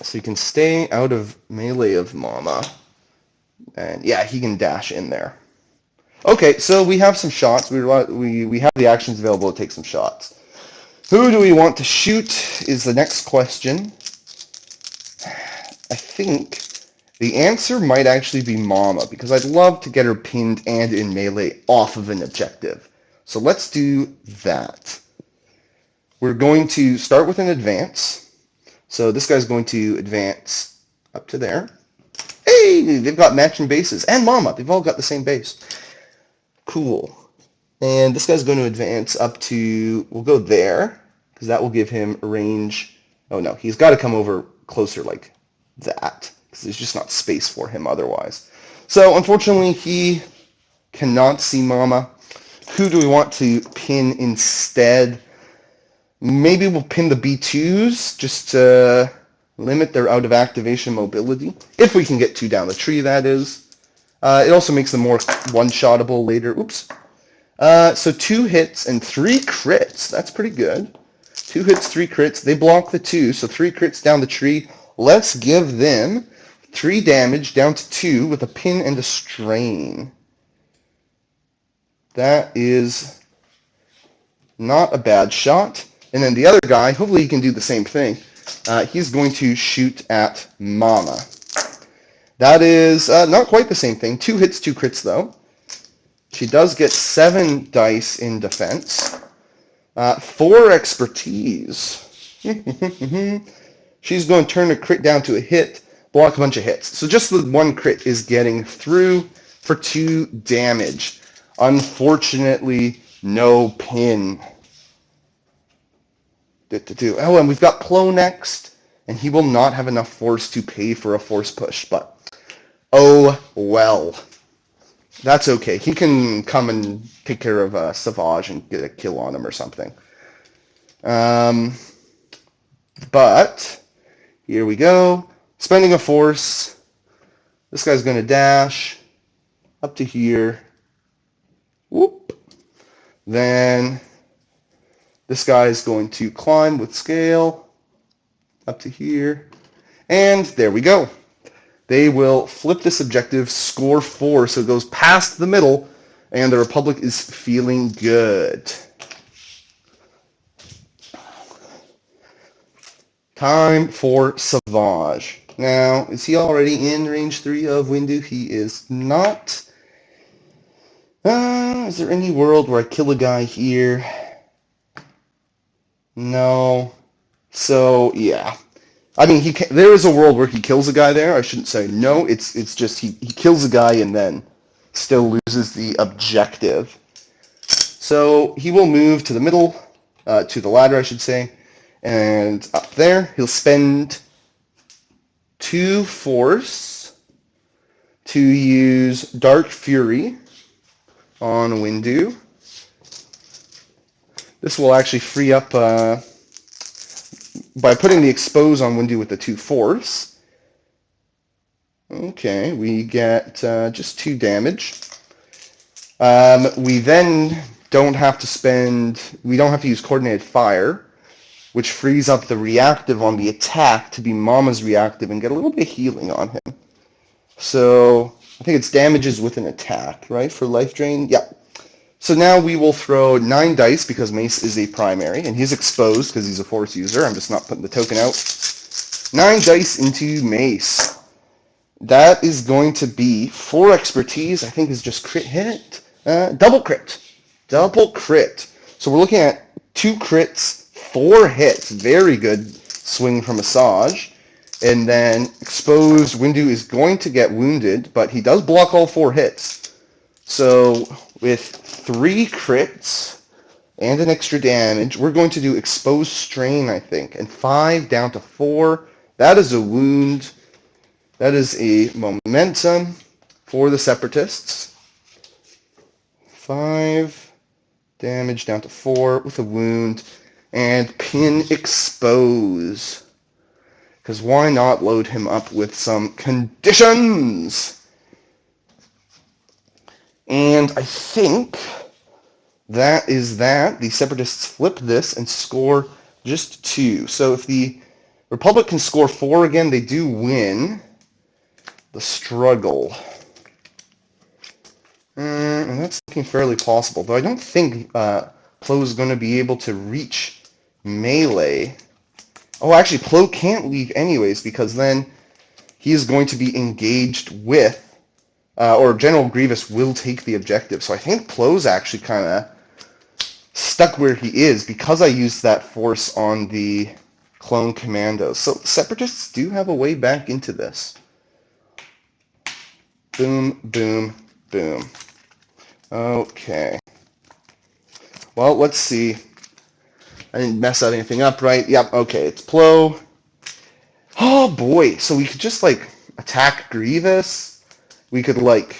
So you can stay out of melee of Mama. And yeah, he can dash in there. Okay, so we have some shots. We have the actions available to take some shots. Who do we want to shoot is the next question. I think the answer might actually be Mama, because I'd love to get her pinned and in melee off of an objective. So let's do that. We're going to start with an advance. So this guy's going to advance up to there. Hey, they've got matching bases. And Mama, they've all got the same base. Cool. And this guy's going to advance up to, we'll go there, because that will give him range Oh no, he's got to come over closer like that, because there's just not space for him otherwise. So unfortunately, he cannot see Mama. Who do we want to pin instead? Maybe we'll pin the B2s just to limit their out of activation mobility. If we can get 2 down the tree, that is. It also makes them more one-shottable later. Oops. So 2 hits and 3 crits. That's pretty good. 2 hits, 3 crits. They block the 2, so 3 crits down the tree. Let's give them 3 damage down to 2 with a pin and a strain. That is not a bad shot. And then the other guy, hopefully he can do the same thing. He's going to shoot at Mama. That is not quite the same thing. 2 hits, 2 crits though. She does get 7 dice in defense. 4 expertise. She's going to turn a crit down to a hit, block a bunch of hits. So just the 1 crit is getting through for 2 damage. Unfortunately, no pin. Oh, and we've got Plo next, and he will not have enough force to pay for a force push, but oh well. That's okay. He can come and take care of Savage and get a kill on him or something. But here we go. Spending a force. This guy's going to dash up to here. Whoop. Then this guy is going to climb with scale up to here. And there we go. They will flip this objective, score 4, so it goes past the middle, and the Republic is feeling good. Time for Savage. Now, is he already in range 3 of Windu? He is not. Is there any world where I kill a guy here? No. So, yeah. I mean, there is a world where he kills a guy there. I shouldn't say no. It's just he kills a guy and then still loses the objective. So he will move to the middle, to the ladder, I should say. And up there, he'll spend 2 force to use Dark Fury on Windu. This will actually free up... by putting the expose on Windu with the 2 force. Okay, we get just 2 damage. We then don't have to use coordinated fire, which frees up the reactive on the attack to be Mama's reactive and get a little bit of healing on him. So I think it's damages with an attack, right, for life drain? Yeah. So now we will throw 9 dice because Mace is a primary, and he's exposed because he's a force user. I'm just not putting the token out. 9 dice into Mace. That is going to be 4 expertise, I think is just crit hit. Double crit. Double crit. So we're looking at 2 crits, 4 hits. Very good swing from Massage. And then exposed Windu is going to get wounded, but he does block all 4 hits. So with 3 crits and an extra damage, we're going to do exposed strain, I think, and 5 down to 4. That is a wound. That is a momentum for the Separatists. 5 damage down to 4 with a wound, and pin expose. Because why not load him up with some conditions? And I think that is that. The Separatists flip this and score just 2. So if the Republic can score 4 again, they do win the struggle. And that's looking fairly possible. Though I don't think Plo is going to be able to reach melee. Oh, actually, Plo can't leave anyways, because then he is going to be engaged with or General Grievous will take the objective. So I think Plo's actually kind of stuck where he is because I used that force on the clone commandos. So Separatists do have a way back into this. Boom, boom, boom. Okay. Well, let's see. I didn't mess anything up, right? Yep, okay, it's Plo. Oh boy, so we could just like attack Grievous. We could like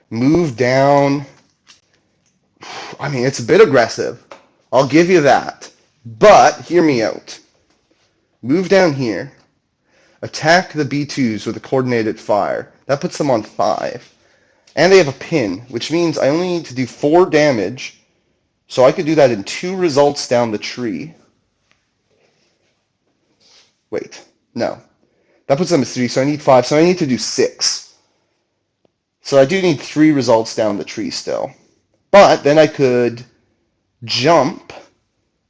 move down. I mean, it's a bit aggressive. I'll give you that. But hear me out. Move down here. Attack the B2s with a coordinated fire. That puts them on 5. And they have a pin, which means I only need to do 4 damage. So I could do that in 2 results down the tree. Wait, no. That puts them at 3, so I need 5. So I need to do 6. So I do need 3 results down the tree still. But then I could jump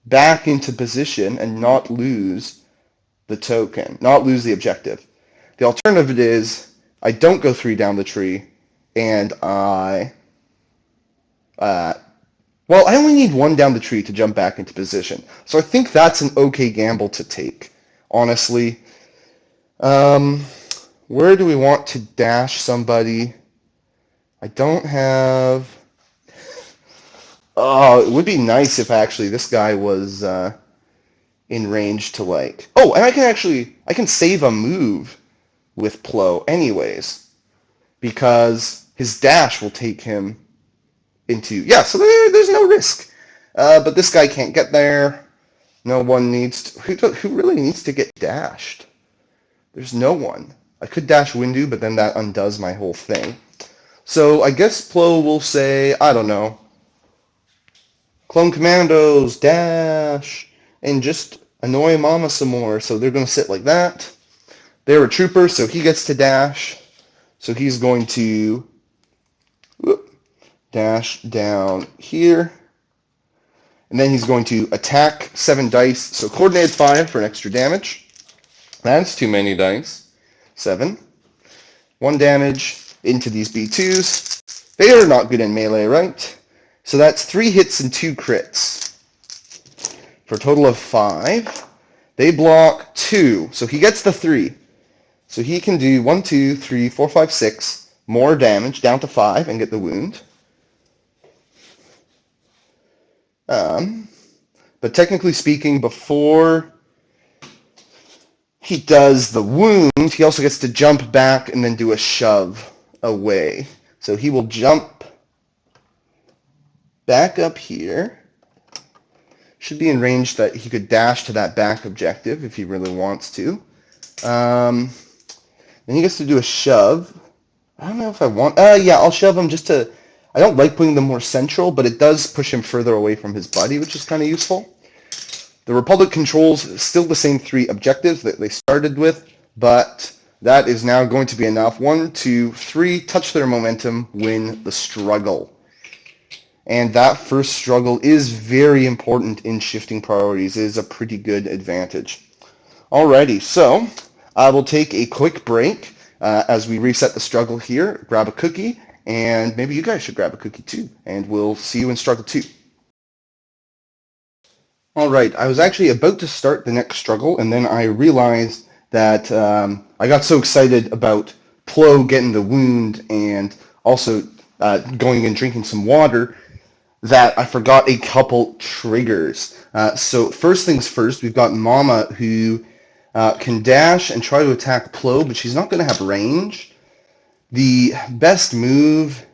back into position and not lose the token, not lose the objective. The alternative is I don't go 3 down the tree, and I only need 1 down the tree to jump back into position. So I think that's an okay gamble to take, honestly. Where do we want to dash somebody? I don't have... Oh, it would be nice if actually this guy was in range to like... Oh, and I can save a move with Plo anyways, because his dash will take him into... Yeah, so there's no risk. But this guy can't get there. No one needs to... Who really needs to get dashed? There's no one. I could dash Windu, but then that undoes my whole thing. So I guess Plo will say, I don't know, Clone Commandos, dash, and just annoy Mama some more. So they're going to sit like that. They're a trooper, so he gets to dash. So he's going to dash down here. And then he's going to attack 7 dice. So coordinated 5 for an extra damage. That's too many dice. 7. 1 damage into these B2s. They are not good in melee, right? So that's 3 hits and 2 crits. For a total of 5. They block 2. So he gets the 3. So he can do 1, 2, 3, 4, 5, 6 more damage down to 5 and get the wound. But technically speaking, before he does the wound, he also gets to jump back and then do a shove away. So he will jump back up here. Should be in range that he could dash to that back objective if he really wants to. Then he gets to do a shove. I don't know if I want... yeah, I'll shove him just to... I don't like putting them more central, but it does push him further away from his buddy, which is kind of useful. The Republic controls still the same 3 objectives that they started with, but that is now going to be enough. 1, 2, 3, touch their momentum, win the struggle. And that first struggle is very important in shifting priorities. It is a pretty good advantage. Alrighty, so I will take a quick break as we reset the struggle here, grab a cookie, and maybe you guys should grab a cookie too, and we'll see you in struggle 2. Alright, I was actually about to start the next struggle, and then I realized that I got so excited about Plo getting the wound and also going and drinking some water that I forgot a couple triggers. So first things first, we've got Mama who can dash and try to attack Plo, but she's not going to have range. The best move,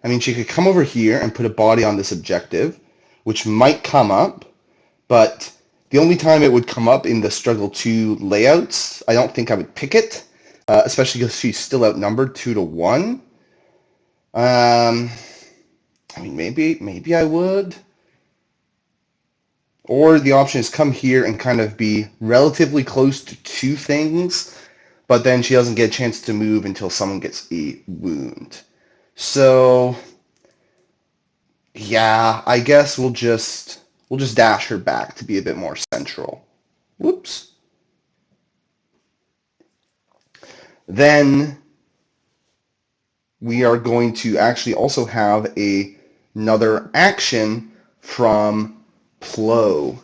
I mean, she could come over here and put a body on this objective, which might come up, but the only time it would come up in the Struggle 2 layouts, I don't think I would pick it, especially because she's still outnumbered 2 to 1. I mean, maybe I would. Or the option is come here and kind of be relatively close to 2 things, but then she doesn't get a chance to move until someone gets a wound. So, yeah, I guess we'll just dash her back to be a bit more central. Whoops. Then we are going to actually also have another action from Plo,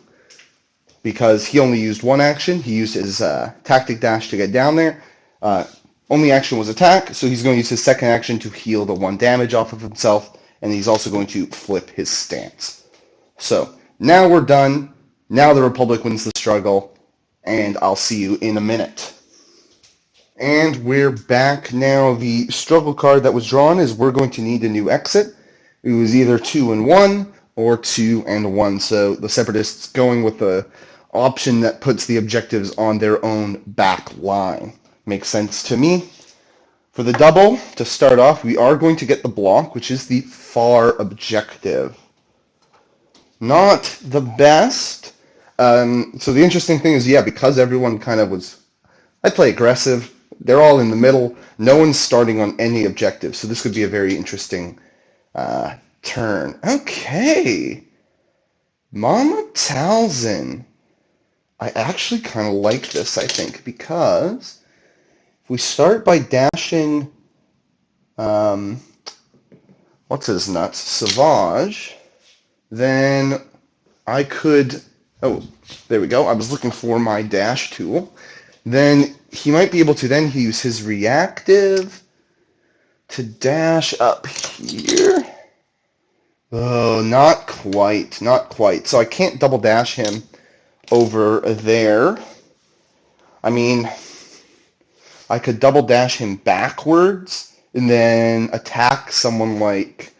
because he only used 1 action. He used his tactic dash to get down there. Only action was attack, so he's going to use his second action to heal the 1 damage off of himself, and he's also going to flip his stance. So now we're done. Now the Republic wins the struggle, and I'll see you in a minute. And we're back now. The struggle card that was drawn is we're going to need a new exit. It was either 2 and 1 or 2 and 1. So the Separatists going with the option that puts the objectives on their own back line. Makes sense to me. For the double, to start off, we are going to get the block, which is the far objective. Not the best. So the interesting thing is, yeah, because everyone kind of was, I'd play aggressive. They're all in the middle. No one's starting on any objective. So this could be a very interesting turn. Okay. Mama Talzin. I actually kind of like this, I think, because if we start by dashing, what's his nuts? Savage, then I could, oh, there we go. I was looking for my dash tool. Then he might be able to then use his reactive to dash up here. Oh, not quite, not quite. So I can't double dash him over there. I mean, I could double dash him backwards and then attack someone like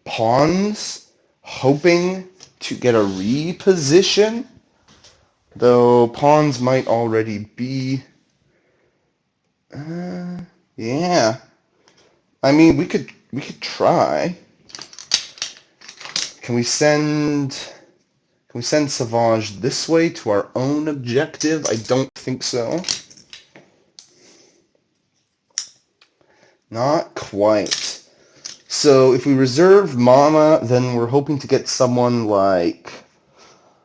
pawns, hoping to get a reposition. Though pawns might already be... yeah. I mean, we could try. Can we send Savage this way to our own objective? I don't think so. Not quite. So if we reserve Mama, then we're hoping to get someone like...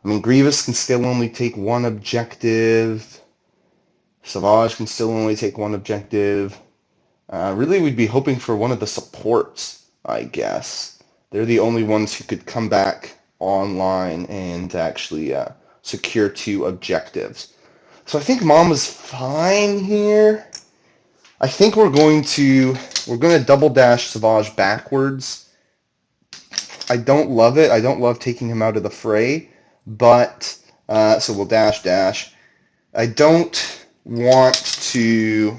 I mean, Grievous can still only take one objective. Savage can still only take one objective. Really, we'd be hoping for one of the supports, I guess. They're the only ones who could come back online and actually secure 2 objectives. So I think Mama's fine here. I think we're going to double dash Savage backwards. I don't love it. I don't love taking him out of the fray, but so we'll dash. I don't want to.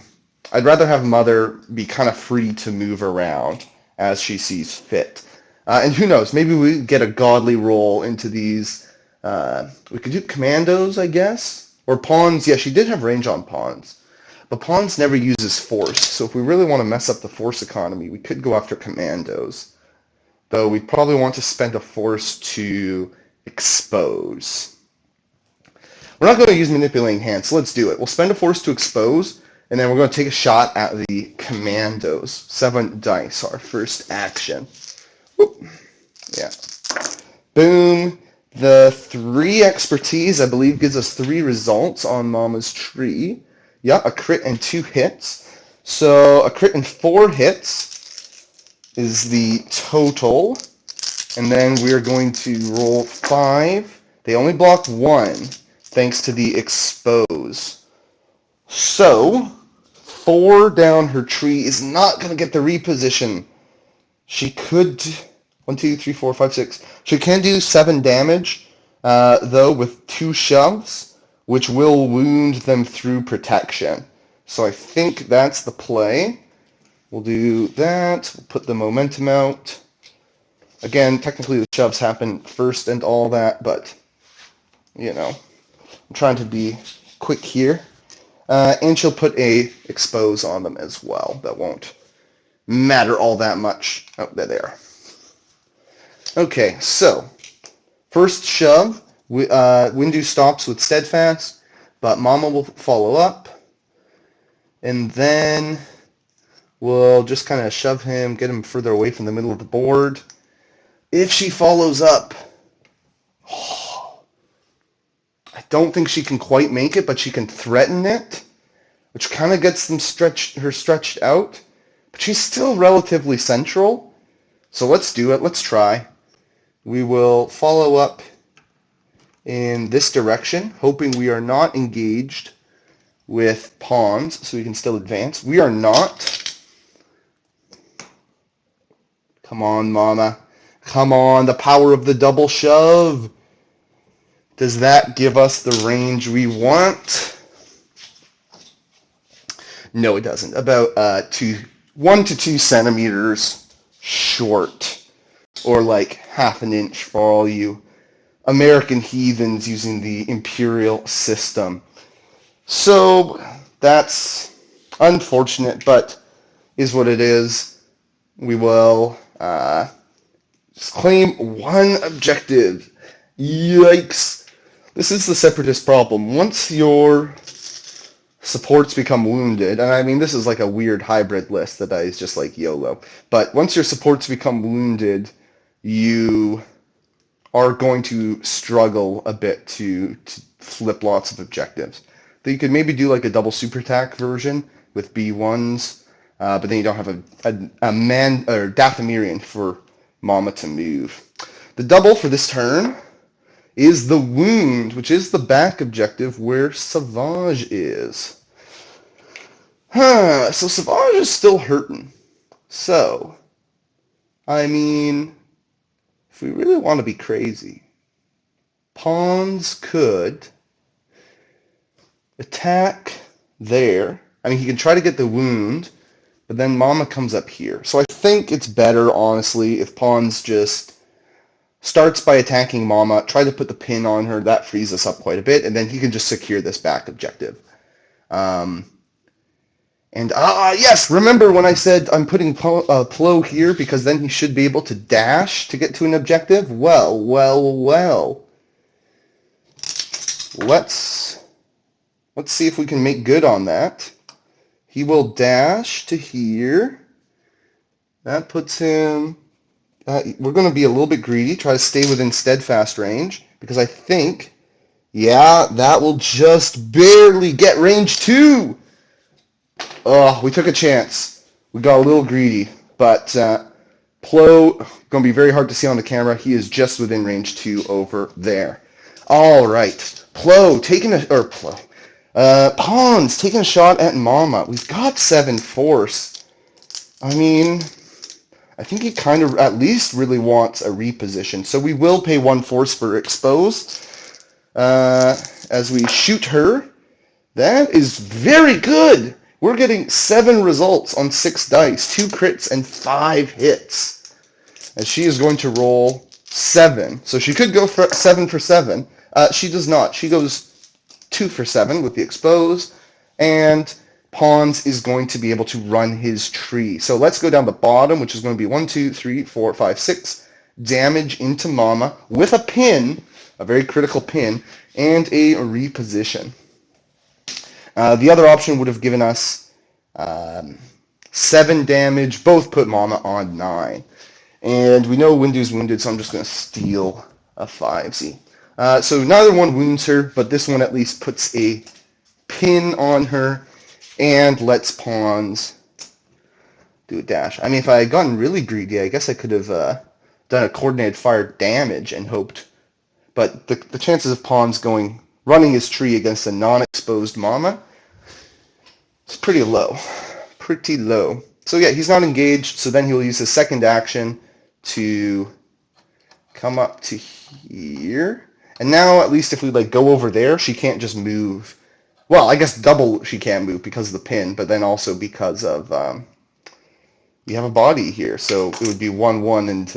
I'd rather have Mother be kind of free to move around as she sees fit. And who knows, maybe we get a godly roll into these. We could do commandos, I guess. Or pawns. Yeah, she did have range on pawns. But pawns never uses force. So if we really want to mess up the force economy, we could go after commandos. Though we'd probably want to spend a force to expose. We're not going to use manipulating hands, so let's do it. We'll spend a force to expose, and then we're going to take a shot at the commandos. 7 dice, our first action. Whoop. Yeah. Boom. The 3 expertise, I believe, gives us 3 results on Mama's tree. Yeah, a crit and 2 hits. So a crit and 4 hits is the total. And then we're going to roll 5. They only blocked 1, thanks to the expose. So 4 down her tree is not going to get the reposition. She could... 1, 2, 3, 4, 5, 6. She can do 7 damage, though, with 2 shoves, which will wound them through protection. So I think that's the play. We'll do that. We'll put the momentum out. Again, technically the shoves happen first and all that, but, you know, I'm trying to be quick here. And she'll put a expose on them as well. That won't matter all that much. Oh, there they are. Okay, so first shove, Windu stops with Steadfast, but Mama will follow up, and then we'll just kind of shove him, get him further away from the middle of the board. If she follows up, I don't think she can quite make it, but she can threaten it, which kind of gets them stretched out, but she's still relatively central, so let's do it, let's try. We will follow up in this direction, hoping we are not engaged with pawns, so we can still advance. We are not. Come on, Mama. Come on, the power of the double shove. Does that give us the range we want? No, it doesn't. About 1 to 2 centimeters short, or like half an inch for all you American heathens using the imperial system. So that's unfortunate, but is what it is. We will just claim 1 objective. Yikes. This is the separatist problem. Once your supports become wounded, and I mean this is like a weird hybrid list that is just like YOLO, but once your supports become wounded, you are going to struggle a bit to flip lots of objectives. So you could maybe do like a double super attack version with B1s, but then you don't have a man or Dathomirian for Mama to move. The double for this turn is the wound, which is the back objective where Sauvage is. So Sauvage is still hurting. So, I mean, if we really want to be crazy, pawns could attack there. I mean, he can try to get the wound, but then Mama comes up here. So I think it's better, honestly, if pawns just starts by attacking Mama, try to put the pin on her. That frees us up quite a bit, and then he can just secure this back objective. Yes, remember when I said I'm putting Plo here because then he should be able to dash to get to an objective? Well. Let's see if we can make good on that. He will dash to here. That puts him... we're going to be a little bit greedy, try to stay within steadfast range, because I think, yeah, that will just barely get range 2. Oh, we took a chance. We got a little greedy, but Plo, going to be very hard to see on the camera. He is just within range 2 over there. All right, Plo taking Pawns taking a shot at Mama. We've got 7 force. I mean, I think he kind of at least really wants a reposition. So we will pay 1 force for expose as we shoot her. That is very good. We're getting 7 results on 6 dice, 2 crits and 5 hits. And she is going to roll 7. So she could go for 7 for 7. She does not. She goes 2 for 7 with the expose. And Pawns is going to be able to run his tree. So let's go down the bottom, which is going to be 1, 2, 3, 4, 5, 6 damage into Mama with a pin, a very critical pin, and a reposition. The other option would have given us 7 damage, both put Mama on 9. And we know Windu's wounded, so I'm just going to steal a 5Z. So neither one wounds her, but this one at least puts a pin on her and lets Pawns do a dash. I mean, if I had gotten really greedy, I guess I could have done a coordinated fire damage and hoped. But the chances of Pawns running his tree against a non-exposed Mama, it's pretty low. Pretty low. So yeah, he's not engaged, so then he'll use his second action to come up to here. And now, at least if we go over there, she can't just move. Well, I guess double she can't move because of the pin, but then also because of we have a body here, so it would be 1-1, and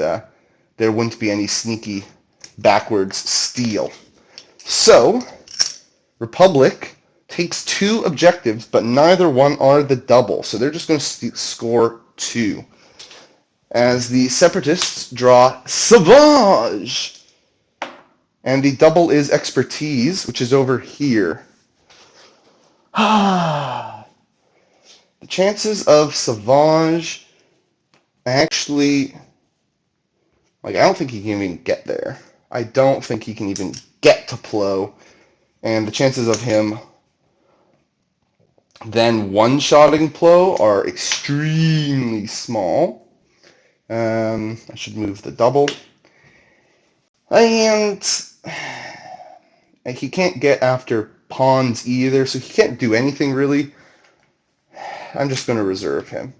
there wouldn't be any sneaky backwards steal. So, Republic takes 2 objectives, but neither one are the double, so they're just going to score 2. As the Separatists draw Sauvage, and the double is Expertise, which is over here. The chances of Sauvage actually, I don't think he can even get there. I don't think he can even get to Plo, and the chances of him then one-shotting Plo are extremely small. I should move the double. And he can't get after Pawns either, so he can't do anything really. I'm just going to reserve him.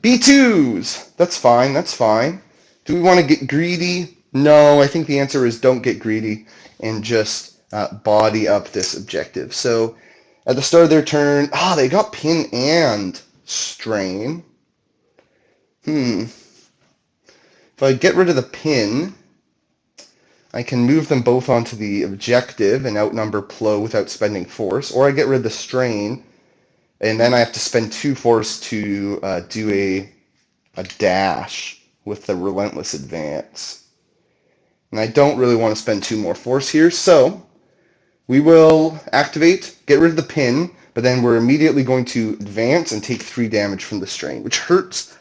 B2s! That's fine, that's fine. Do we want to get greedy? No, I think the answer is don't get greedy and just body up this objective. So at the start of their turn, they got pin and strain. If I get rid of the pin, I can move them both onto the objective and outnumber Plo without spending force, or I get rid of the strain, and then I have to spend 2 force to do a dash with the relentless advance. And I don't really want to spend 2 more force here, so we will activate, get rid of the pin, but then we're immediately going to advance and take 3 damage from the strain, which hurts.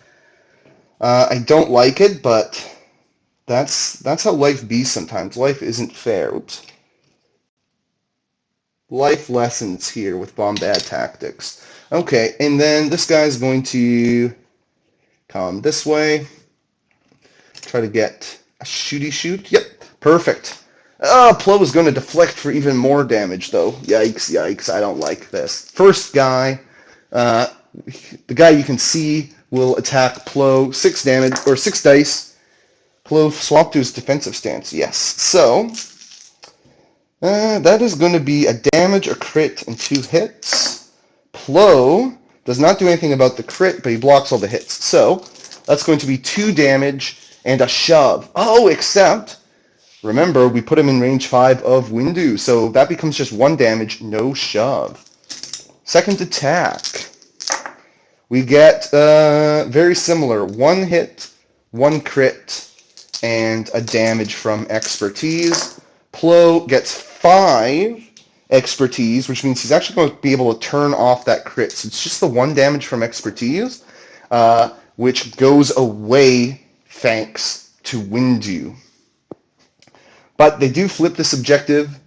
I don't like it, but that's how life be sometimes. Life isn't fair. Oops. Life lessons here with Bombad Tactics. Okay, and then this guy's going to come this way. Try to get a shooty shoot. Yep, perfect. Plo is going to deflect for even more damage, though. Yikes, yikes, I don't like this. First guy, the guy you can see will attack Plo, 6 damage, or 6 dice. Plo swap to his defensive stance, yes. So, that is going to be a damage, a crit, and 2 hits. Plo does not do anything about the crit, but he blocks all the hits. So, that's going to be 2 damage and a shove. Oh, except, remember, we put him in range 5 of Windu, so that becomes just 1 damage, no shove. Second attack. We get very similar. 1 hit, 1 crit, and a damage from expertise. Plo gets 5 expertise, which means he's actually going to be able to turn off that crit. So it's just the 1 damage from expertise, which goes away thanks to Windu. But they do flip this objective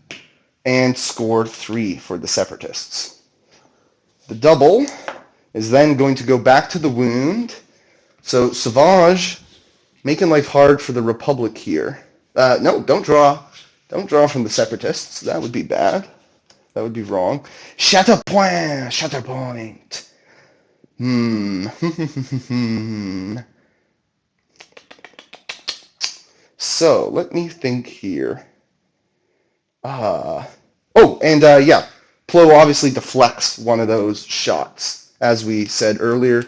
and score 3 for the Separatists. The double is then going to go back to the wound. So Savage making life hard for the Republic here. No, don't draw. Don't draw from the Separatists. That would be bad. That would be wrong. Shatterpoint. Shatterpoint. So, let me think here. Yeah. Plo obviously deflects one of those shots, as we said earlier,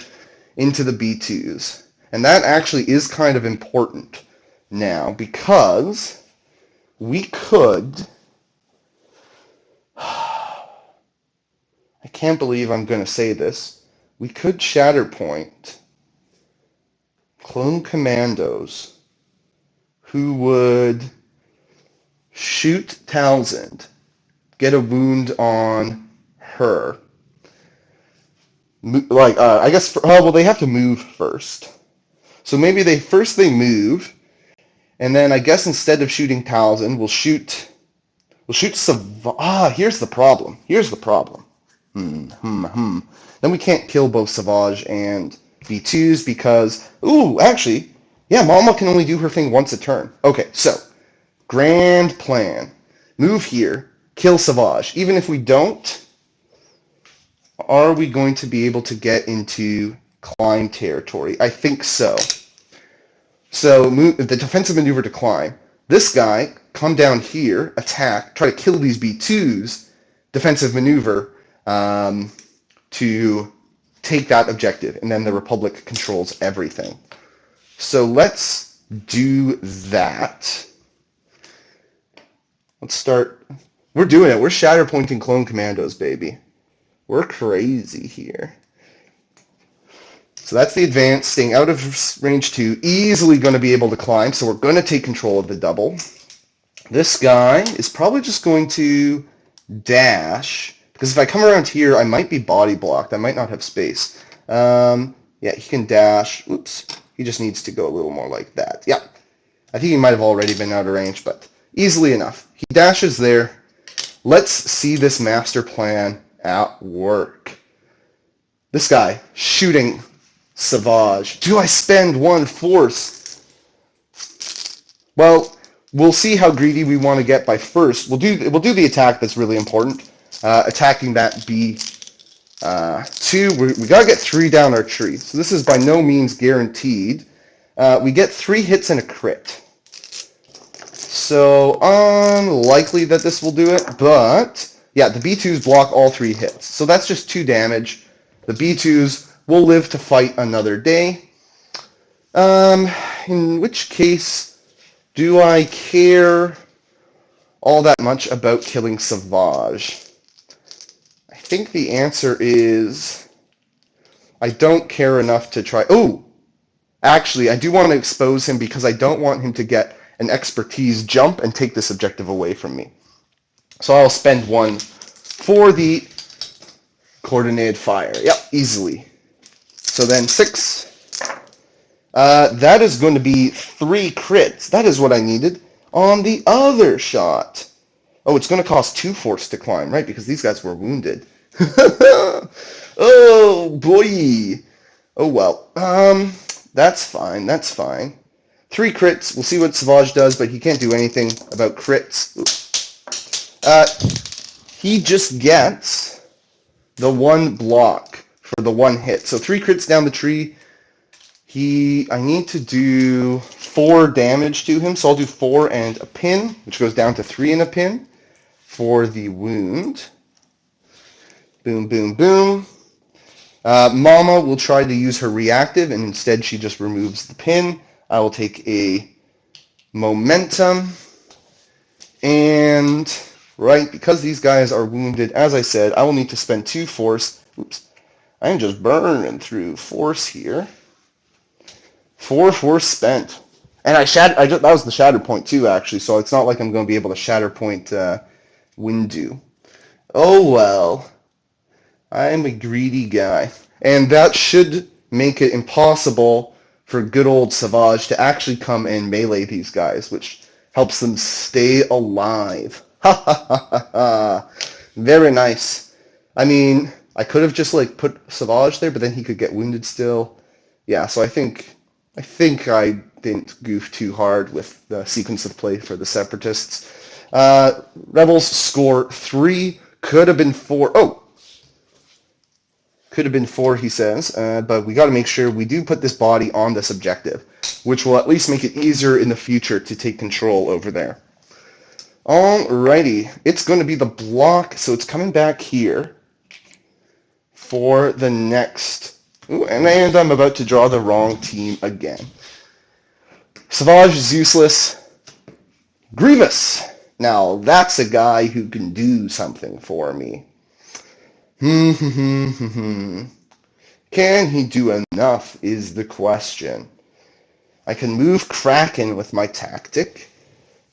into the B2s. And that actually is kind of important now, because we could... I can't believe I'm going to say this. We could Shatterpoint clone commandos who would shoot Talzin, get a wound on her. I guess, they have to move first. So maybe they move, and then I guess instead of shooting Talzin, we'll shoot Savage. Here's the problem. Then we can't kill both Savage and B2s because, Mama can only do her thing once a turn. Okay, so, grand plan. Move here, kill Savage. Even if we don't, are we going to be able to get into climb territory? I think so. So, the defensive maneuver to climb. This guy, come down here, attack, try to kill these B2s, defensive maneuver, to take that objective, and then the Republic controls everything. So let's do that. Let's start. We're doing it. We're Shatterpointing clone commandos, baby. We're crazy here. So that's the advance, staying out of range 2, easily going to be able to climb, so we're going to take control of the double. This guy is probably just going to dash, because if I come around here, I might be body blocked. I might not have space. He can dash. Oops. He just needs to go a little more like that. Yeah. I think he might have already been out of range, but easily enough. He dashes there. Let's see this master plan at work. This guy shooting Savage. Do I spend 1 force? Well, we'll see how greedy we want to get by first. We'll do the attack that's really important. Attacking that B2. We gotta get 3 down our tree. So this is by no means guaranteed. We get 3 hits and a crit. So unlikely that this will do it, but yeah, the B2s block all 3 hits. So that's just 2 damage. The B2s will live to fight another day. In which case, do I care all that much about killing Savage? I think the answer is I don't care enough to try. Oh, actually, I do want to expose him because I don't want him to get an expertise jump and take this objective away from me. So I'll spend 1 for the coordinated fire. Yep, easily. So then 6. That is going to be 3 crits. That is what I needed on the other shot. Oh, it's going to cost 2 force to climb, right? Because these guys were wounded. Oh, boy. Oh, well. That's fine. That's fine. 3 crits. We'll see what Savage does, but he can't do anything about crits. He just gets the 1 block for the 1 hit. So 3 crits down the tree. I need to do 4 damage to him, so I'll do 4 and a pin, which goes down to 3 and a pin for the wound. Boom, boom, boom. Mama will try to use her reactive, and instead she just removes the pin. I will take a momentum, and right, because these guys are wounded, as I said, I will need to spend 2 force. Oops, I am just burning through force here. 4 force spent. And that was the shatter point too, actually, so it's not like I'm going to be able to shatter point Windu. Oh well. I am a greedy guy. And that should make it impossible for good old Savage to actually come and melee these guys, which helps them stay alive. Ha ha ha ha ha. Very nice. I mean, I could have just put Savage there, but then he could get wounded still. Yeah, so I think I didn't goof too hard with the sequence of play for the Separatists. Rebels score 3. Could have been 4. Oh! Could have been 4, he says. But we got to make sure we do put this body on this objective, which will at least make it easier in the future to take control over there. Alrighty. It's going to be the block, so it's coming back here for the next... Ooh, and I'm about to draw the wrong team again. Savage is useless. Grievous! Now, that's a guy who can do something for me. Can he do enough is the question. I can move Kraken with my tactic.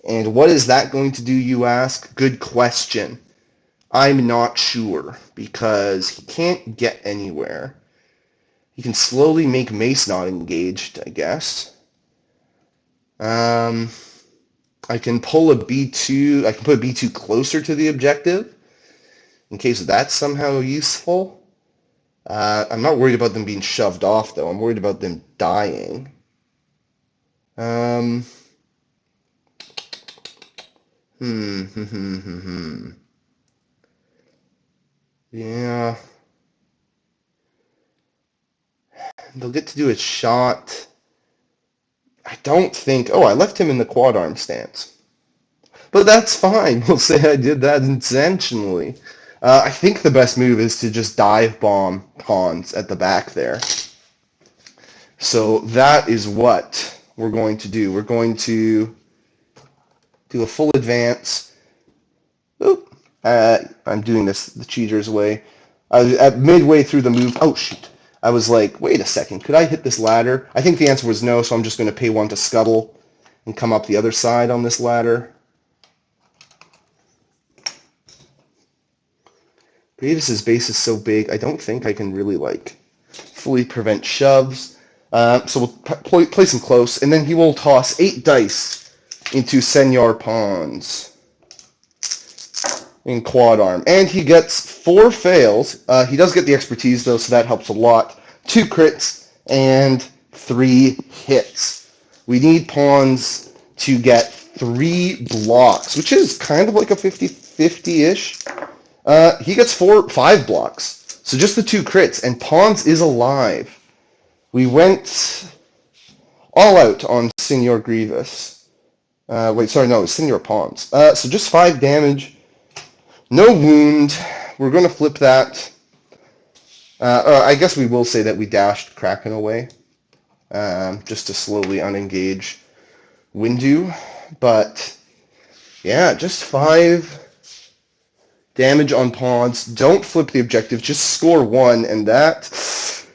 And what is that going to do, you ask? Good question. I'm not sure, because he can't get anywhere. He can slowly make Mace not engaged, I guess. I can pull a B2. I can put a B2 closer to the objective, in case that's somehow useful. I'm not worried about them being shoved off, though. I'm worried about them dying. Yeah. They'll get to do a shot. I don't think... Oh, I left him in the quad arm stance. But that's fine. We'll say I did that intentionally. I think the best move is to just dive bomb pawns at the back there. So that is what we're going to do. We're going to do a full advance. Oop. I'm doing this the cheater's way. I was at midway through the move. Oh, shoot. I was like, wait a second. Could I hit this ladder? I think the answer was no, so I'm just going to pay 1 to scuttle and come up the other side on this ladder. Grievous' base is so big, I don't think I can really, fully prevent shoves. So we'll place him close, and then he will toss 8 dice into Senor Pawns in quad arm. And he gets 4 fails. He does get the expertise, though, so that helps a lot. 2 crits and 3 hits. We need Pawns to get 3 blocks, which is kind of like a 50-50-ish. He gets 5 blocks. So just the 2 crits, and Pawns is alive. We went all out on Senor Grievous. Wait, sorry, no, it's Senior Pawns. So just 5 damage, no wound. We're going to flip that. I guess we will say that we dashed Kraken away, just to slowly unengage Windu. But yeah, just 5 damage on pawns. Don't flip the objective, just score 1, and that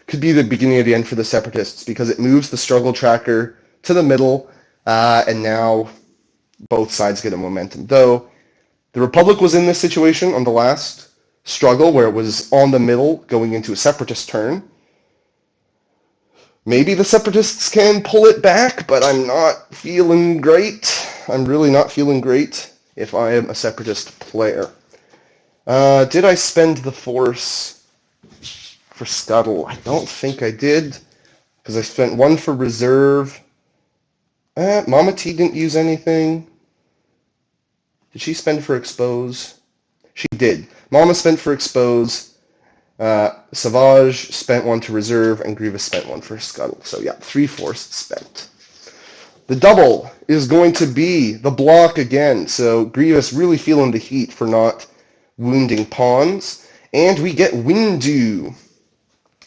could be the beginning of the end for the Separatists, because it moves the struggle tracker to the middle, and now both sides get a momentum. Though the Republic was in this situation on the last struggle where it was on the middle going into a Separatist turn. Maybe the Separatists can pull it back, but I'm not feeling great. I'm really not feeling great if I am a Separatist player. Did I spend the Force for Scuttle? I don't think I did, because I spent 1 for reserve. Mama T didn't use anything. Did she spend for Expose? She did. Mama spent for Expose. Savage spent 1 to reserve, and Grievous spent 1 for Scuttle. So yeah, 3 Force spent. The double is going to be the block again. So Grievous really feeling the heat for not wounding pawns. And we get Windu.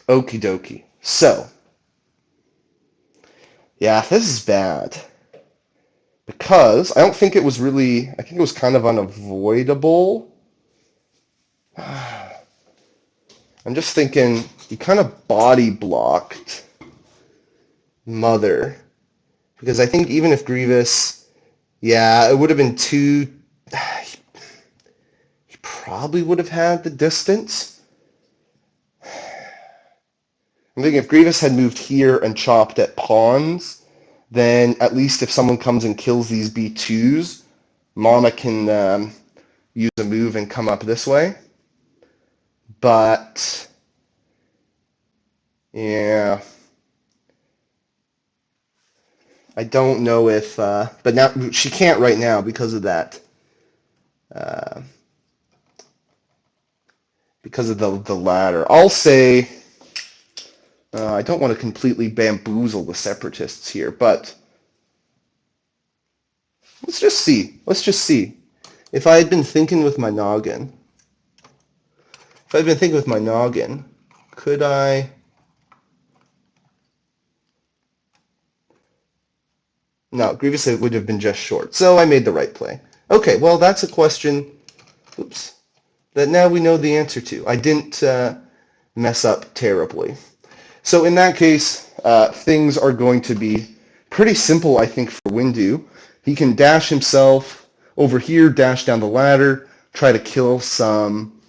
Okie dokie. So, yeah, this is bad. Because I don't think it was really, I think it was kind of unavoidable. I'm just thinking, you kind of body blocked Mother. Because I think even if Grievous, yeah, it would have been too, he probably would have had the distance. I'm thinking if Grievous had moved here and chopped at pawns, then at least if someone comes and kills these B2s, Mama can use a move and come up this way. But, yeah, I don't know if, but now she can't right now because of that, because of the ladder. I'll say, I don't want to completely bamboozle the Separatists here, but let's just see. Let's just see. If I had been thinking with my noggin, could I... No, Grievous would have been just short, so I made the right play. Okay, well, that's a question, oops, that now we know the answer to. I didn't mess up terribly. So in that case, things are going to be pretty simple, I think, for Windu. He can dash himself over here, dash down the ladder, try to kill some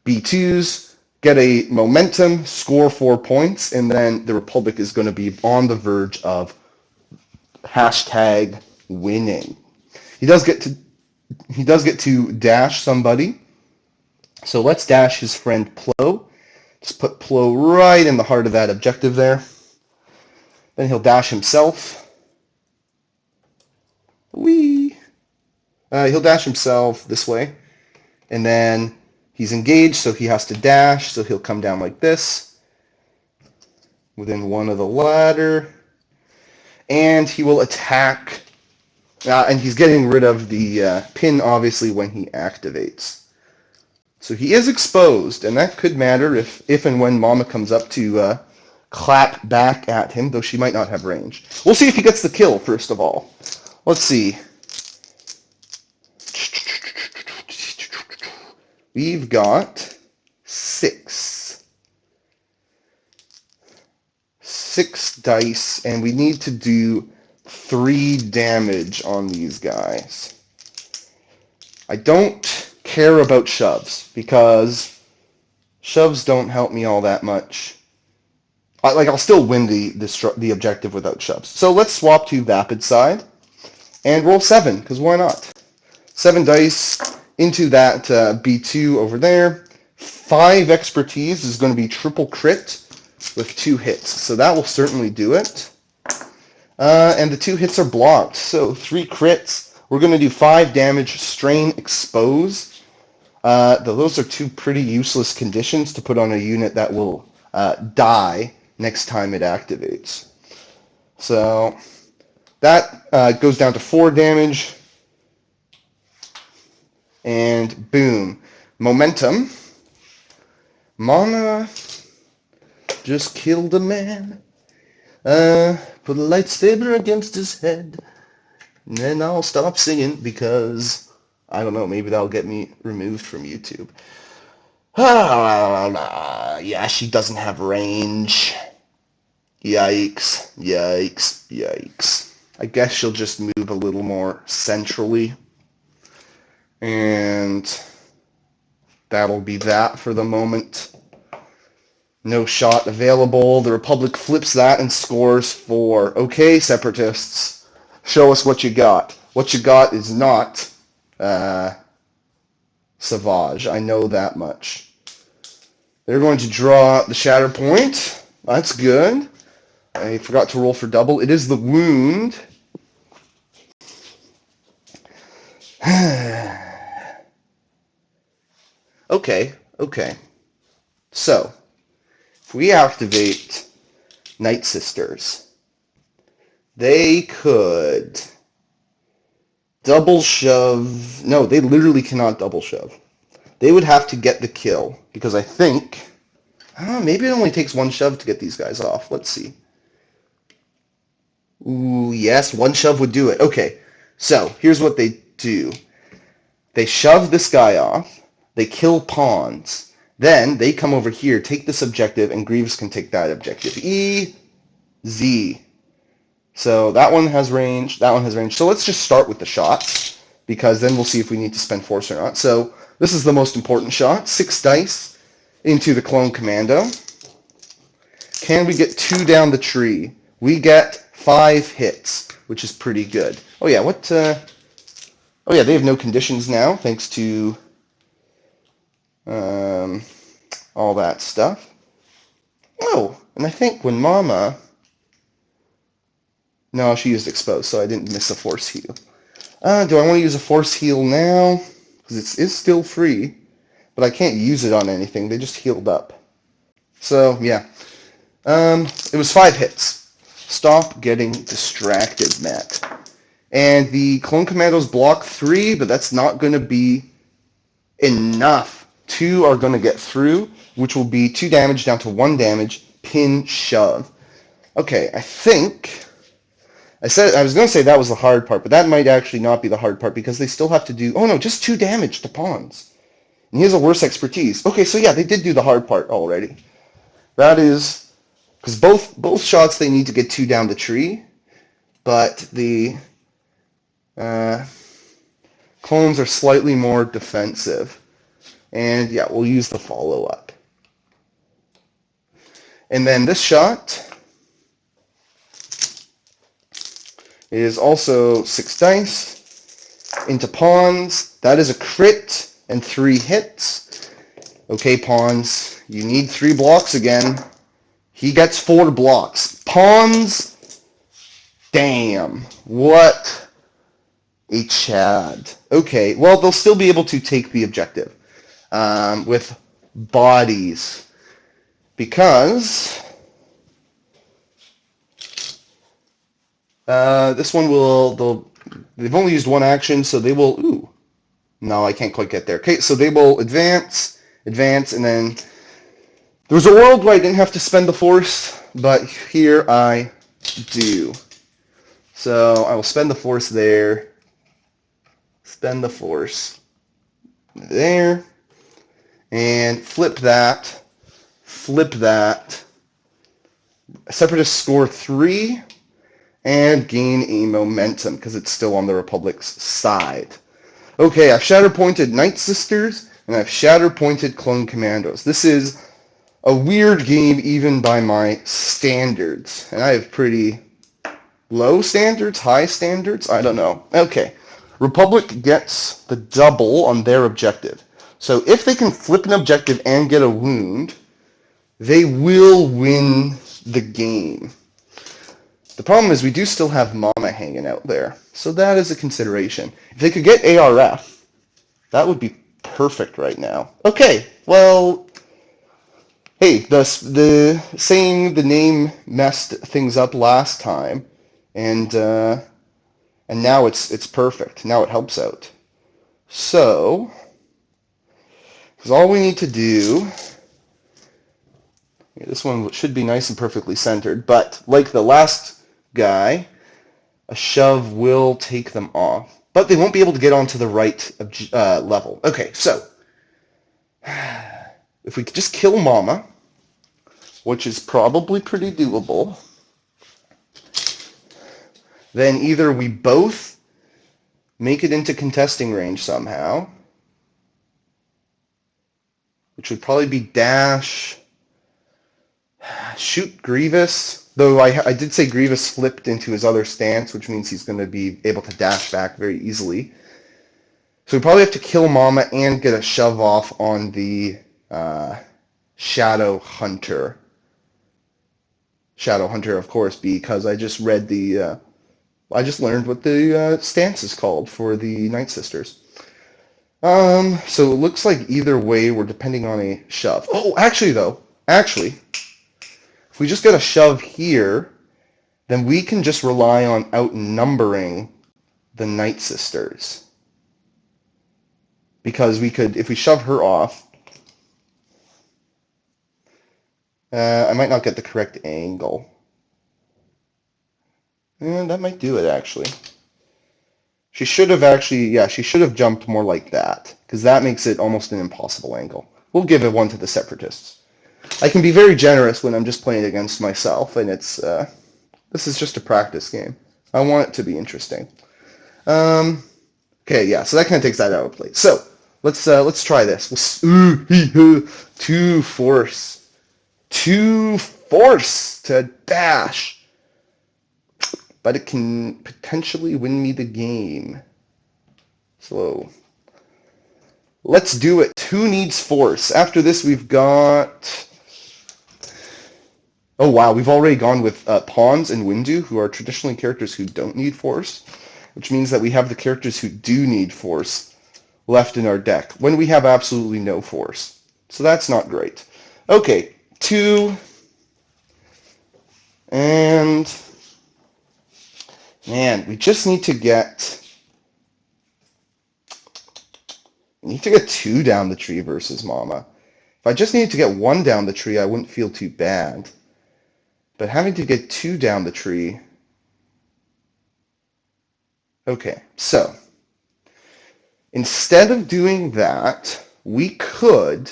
B2s, get a momentum, score 4 points, and then the Republic is going to be on the verge of hashtag winning. He does get to dash somebody. So let's dash his friend Plo. Just put Plo right in the heart of that objective there. Then he'll dash himself. Whee! He'll dash himself this way. And then he's engaged, so he has to dash. So he'll come down like this, within 1 of the ladder. And he will attack. And he's getting rid of the pin, obviously, when he activates. So he is exposed, and that could matter if and when Mama comes up to clap back at him, though she might not have range. We'll see if he gets the kill, first of all. Let's see. We've got 6. 6 dice, and we need to do 3 damage on these guys. I don't care about shoves, because shoves don't help me all that much. I'll still win the objective without shoves. So let's swap to Vapid side and roll 7, because why not? 7 dice into that B2 over there. 5 expertise is going to be triple crit with 2 hits, so that will certainly do it. And the 2 hits are blocked, so 3 crits. We're going to do 5 damage, strain, expose. Those are 2 pretty useless conditions to put on a unit that will die next time it activates. So That goes down to 4 damage. And boom. Momentum. Mana just killed a man. Put a lightsaber against his head. And then I'll stop singing because, I don't know, maybe that'll get me removed from YouTube. Yeah, she doesn't have range. Yikes, yikes, yikes. I guess she'll just move a little more centrally. And that'll be that for the moment. No shot available. The Republic flips that and scores 4. Okay, Separatists, show us what you got. What you got is not Savage. I know that much. They're going to draw the Shatter Point. That's good. I forgot to roll for double. It is the wound. Okay. So, if we activate Night Sisters, they could double shove. No, they literally cannot double shove. They would have to get the kill, because I think, maybe it only takes 1 shove to get these guys off. Let's see. Ooh, yes, 1 shove would do it. Okay, so here's what they do. They shove this guy off. They kill pawns. Then they come over here, take this objective, and Grievous can take that objective. E-Z. So that one has range. That one has range. So let's just start with the shots, because then we'll see if we need to spend force or not. So this is the most important shot. 6 dice into the Clone Commando. Can we get 2 down the tree? We get 5 hits, which is pretty good. Oh yeah, what? Oh yeah, they have no conditions now, thanks to all that stuff. Oh, and I think when Mama... No, she used Exposed, so I didn't miss a Force Heal. Do I want to use a Force Heal now? Because it is still free, but I can't use it on anything. They just healed up. So, yeah. It was 5 hits. Stop getting distracted, Matt. And the Clone Commandos block 3, but that's not going to be enough. 2 are going to get through, which will be 2 damage down to 1 damage, pin, shove. Okay, I think... I was going to say that was the hard part, but that might actually not be the hard part, because they still have to do... Oh no, just 2 damage to pawns. And he has a worse expertise. Okay, so yeah, they did do the hard part already. That is... Because both shots they need to get 2 down the tree, but the... clones are slightly more defensive. And yeah, we'll use the follow-up. And then this shot is also 6 dice into pawns. That is a crit and 3 hits. Okay, pawns, you need 3 blocks again. He gets 4 blocks. Pawns, damn, what a Chad. Okay, well, they'll still be able to take the objective with bodies, because this one they've only used 1 action, so they will, ooh, no, I can't quite get there. Okay, so they will advance, and then there was a world where I didn't have to spend the force, but here I do. So I will spend the force there, spend the force there, and flip that. Separatists score 3 and gain a momentum because it's still on the Republic's side. Okay, I've shatter-pointed Night Sisters, and I've shatter-pointed Clone Commandos. This is a weird game even by my standards, and I have pretty low standards, high standards, I don't know. Okay, Republic gets the double on their objective. So if they can flip an objective and get a wound, they will win the game. The problem is we do still have Mama hanging out there, so that is a consideration. If they could get ARF, that would be perfect right now. Okay, well, hey, saying the name messed things up last time, and now it's perfect. Now it helps out. So, because all we need to do, this one should be nice and perfectly centered, but like the last guy, a shove will take them off, but they won't be able to get onto the right level. Okay, so if we could just kill Mama, which is probably pretty doable, then either we both make it into contesting range somehow, which would probably be dash, shoot Grievous, though I did say Grievous flipped into his other stance, which means he's going to be able to dash back very easily. So we probably have to kill Mama and get a shove off on the Shadow Hunter. Shadow Hunter, of course, because I just read the... I just learned what the stance is called for the Night Sisters. So it looks like either way we're depending on a shove. Oh, actually, if we just get a shove here, then we can just rely on outnumbering the Night Sisters. Because we could, if we shove her off, I might not get the correct angle. That might do it, actually. She should have she should have jumped more like that, because that makes it almost an impossible angle. We'll give it one to the Separatists. I can be very generous when I'm just playing against myself, and it's this is just a practice game. I want it to be interesting. Okay, yeah, so that kind of takes that out of play. So let's try this. Two force to dash. But it can potentially win me the game. So let's do it. Who needs force? After this, we've got... Oh, wow. We've already gone with pawns and Windu, who are traditionally characters who don't need force, which means that we have the characters who do need force left in our deck when we have absolutely no force. So that's not great. Okay, 2 and... Man, we just need to get... We need to get 2 down the tree versus Mama. If I just needed to get 1 down the tree, I wouldn't feel too bad. But having to get 2 down the tree... Okay, so... Instead of doing that, we could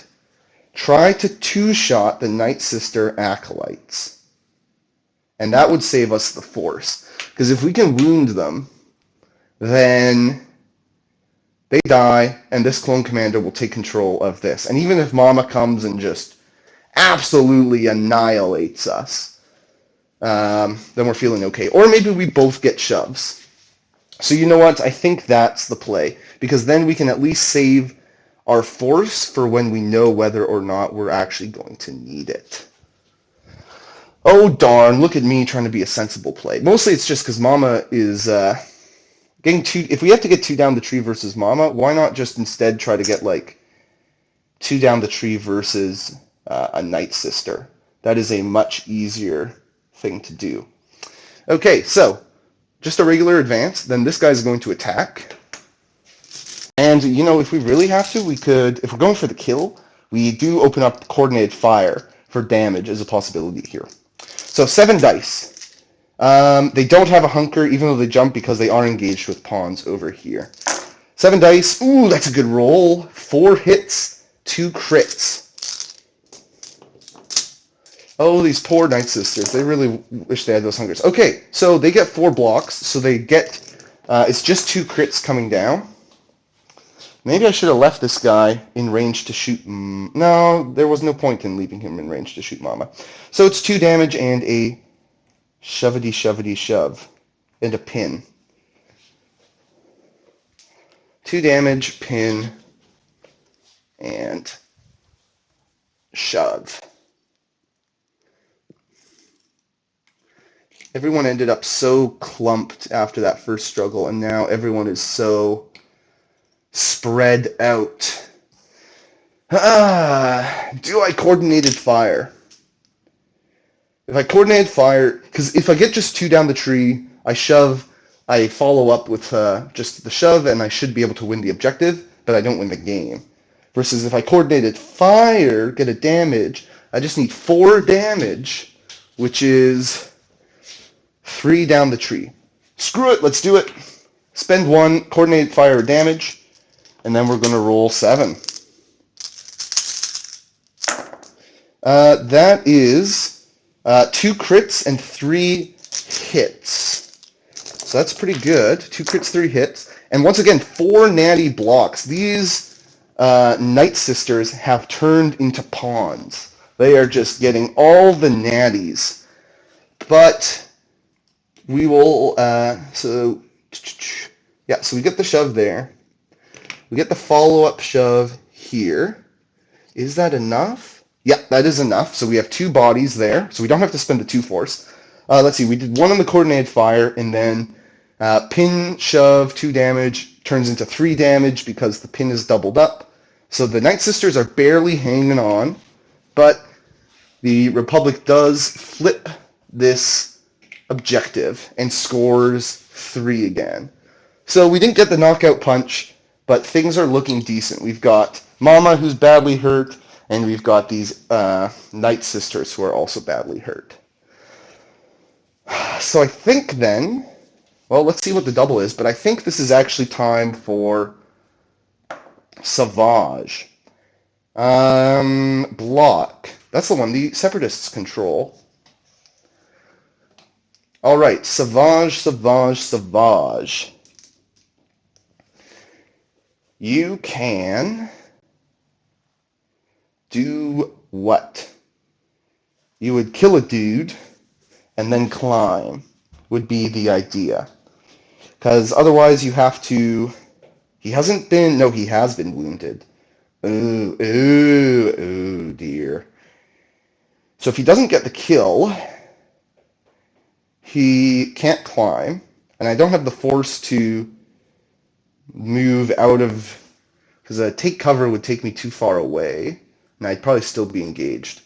try to 2-shot the Night Sister Acolytes. And that would save us the force. Because if we can wound them, then they die, and this clone commander will take control of this. And even if Mama comes and just absolutely annihilates us, then we're feeling okay. Or maybe we both get shoves. So you know what? I think that's the play. Because then we can at least save our force for when we know whether or not we're actually going to need it. Oh darn, look at me trying to be a sensible play. Mostly it's just because Mama is getting 2... If we have to get 2 down the tree versus Mama, why not just instead try to get like 2 down the tree versus a Night Sister? That is a much easier thing to do. Okay, so just a regular advance, then this guy's going to attack. And, you know, if we really have to, we could... If we're going for the kill, we do open up coordinated fire for damage as a possibility here. So 7 dice. They don't have a hunker, even though they jump, because they are engaged with pawns over here. 7 dice. Ooh, that's a good roll. 4 hits, 2 crits. Oh, these poor Night Sisters. They really wish they had those hunkers. Okay, so they get 4 blocks, so they get... it's just 2 crits coming down. Maybe I should have left this guy in range to shoot... No, there was no point in leaving him in range to shoot Mama. So it's 2 damage and a shove. And a pin. 2 damage, pin, and shove. Everyone ended up so clumped after that first struggle, and now everyone is so... spread out. Do I coordinated fire? If I coordinated fire, because if I get just 2 down the tree, I follow up with just the shove, and I should be able to win the objective, but I don't win the game. Versus if I coordinated fire, get a damage, I just need 4 damage, which is 3 down the tree. Screw it, let's do it. Spend 1, coordinated fire or damage, and then we're going to roll 7. That is 2 crits and 3 hits. So that's pretty good. 2 crits, 3 hits. And once again, 4 natty blocks. These Night Sisters have turned into pawns. They are just getting all the natties. But we will, so we get the shove there. We get the follow-up shove here. Is that enough? Yeah, that is enough. So we have 2 bodies there. So we don't have to spend the 2 force. Let's see. We did 1 on the coordinated fire, and then pin, shove, 2 damage, turns into 3 damage because the pin is doubled up. So the Night Sisters are barely hanging on, but the Republic does flip this objective and scores 3 again. So we didn't get the knockout punch, but things are looking decent. We've got Mama, who's badly hurt, and we've got these Night Sisters who are also badly hurt. So I think then, well, let's see what the double is, but I think this is actually time for Savage. Block. That's the one the Separatists control. All right, Savage. You can do what? You would kill a dude and then climb would be the idea. Because otherwise you have to... He has been wounded. Oh dear. So if he doesn't get the kill, he can't climb. And I don't have the force to move out of... Because a take cover would take me too far away. And I'd probably still be engaged.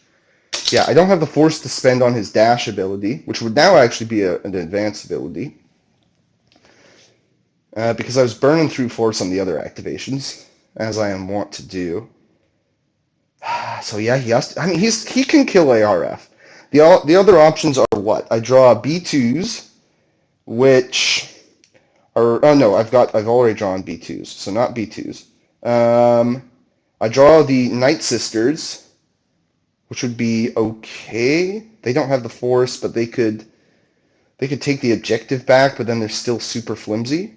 Yeah, I don't have the force to spend on his dash ability, which would now actually be an advanced ability. Because I was burning through force on the other activations, as I am wont to do. So yeah, he has to, he can kill ARF. The other options are what? I draw B2s, which are... Oh no, I've already drawn B2s, so not B2s. I draw the Night Sisters, which would be okay. They don't have the force, but they could take the objective back, but then they're still super flimsy.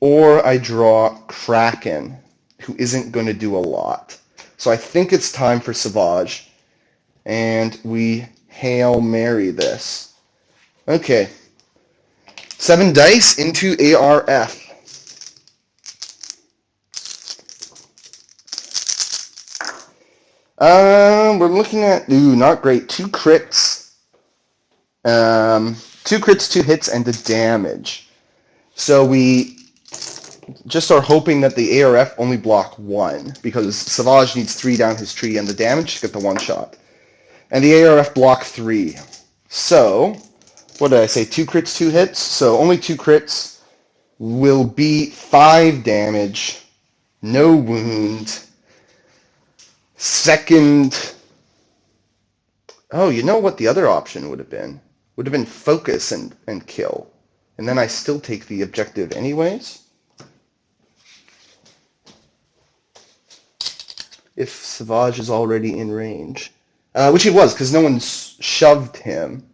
Or I draw Kraken, who isn't going to do a lot. So I think it's time for Savage, and we Hail Mary this. Okay. 7 dice into ARF. We're looking at, not great. 2 crits. 2 crits, 2 hits, and the damage. So we just are hoping that the ARF only block 1, because Savage needs 3 down his tree and the damage to get the 1 shot. And the ARF block 3. So, what did I say? 2 crits, 2 hits? So only 2 crits will be 5 damage, no wound. Second... Oh, you know what the other option would have been? Would have been focus and kill. And then I still take the objective anyways. If Savage is already in range. Which he was, because no one shoved him.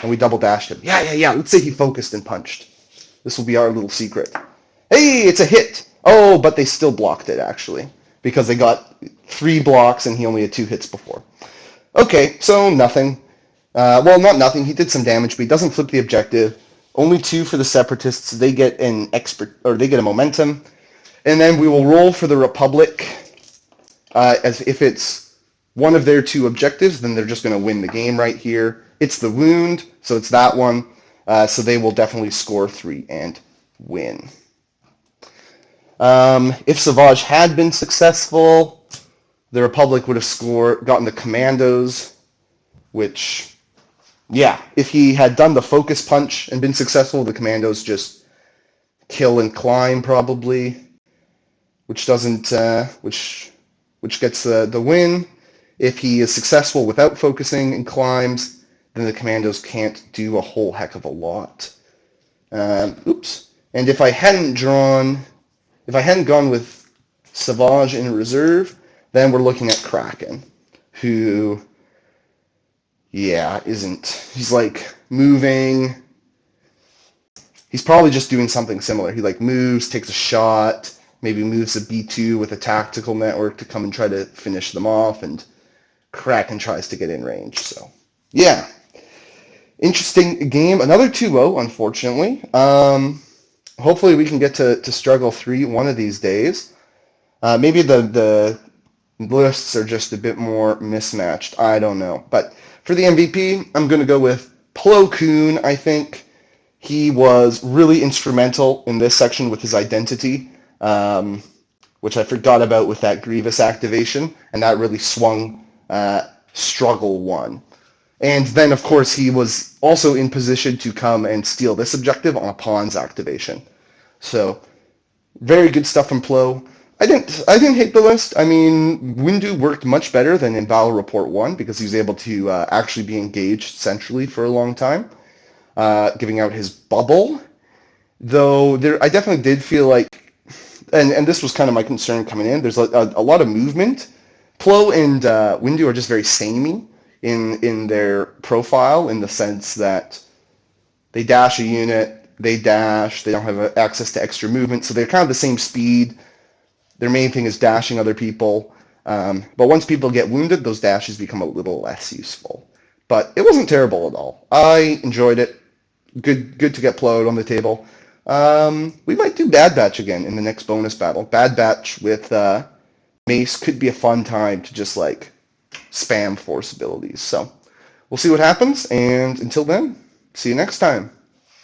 And we double dashed him. Yeah. Let's say he focused and punched. This will be our little secret. Hey, it's a hit! Oh, but they still blocked it, actually. Because they got 3 blocks and he only had 2 hits before. Okay, so nothing. Well, not nothing. He did some damage, but he doesn't flip the objective. Only 2 for the Separatists. They get they get a momentum. And then we will roll for the Republic. As if it's one of their 2 objectives, then they're just going to win the game right here. It's the wound, so it's that one. So they will definitely score 3 and win. If Savage had been successful, the Republic would have gotten the Commandos, which yeah, if he had done the focus punch and been successful, the commandos just kill and climb probably, which doesn't, which gets the win. If he is successful without focusing and climbs, then the commandos can't do a whole heck of a lot. Oops. And if I hadn't gone with Savage in reserve, then we're looking at Kraken, who, yeah, he's like moving. He's probably just doing something similar. He like moves, takes a shot, maybe moves a B2 with a tactical network to come and try to finish them off, and Kraken tries to get in range. So, yeah. Interesting game. Another 2-0, unfortunately. Hopefully we can get to struggle 3 one of these days. Maybe the lists are just a bit more mismatched. I don't know. But for the MVP, I'm going to go with Plo Koon, I think. He was really instrumental in this section with his identity, which I forgot about with that Grievous activation, and that really swung struggle 1. And then, of course, he was also in position to come and steal this objective on a Pawns activation. So, very good stuff from Plo. I didn't hate the list. I mean, Windu worked much better than in Battle Report 1 because he was able to actually be engaged centrally for a long time, giving out his bubble. Though I definitely did feel like, and this was kind of my concern coming in, there's a lot of movement. Plo and Windu are just very samey in their profile, in the sense that they dash a unit, they dash, they don't have access to extra movement, so they're kind of the same speed. Their main thing is dashing other people. But once people get wounded, those dashes become a little less useful. But it wasn't terrible at all. I enjoyed it. Good to get Ploed on the table. We might do Bad Batch again in the next bonus battle. Bad Batch with Mace could be a fun time to just like spam force abilities. So we'll see what happens, and until then, see you next time.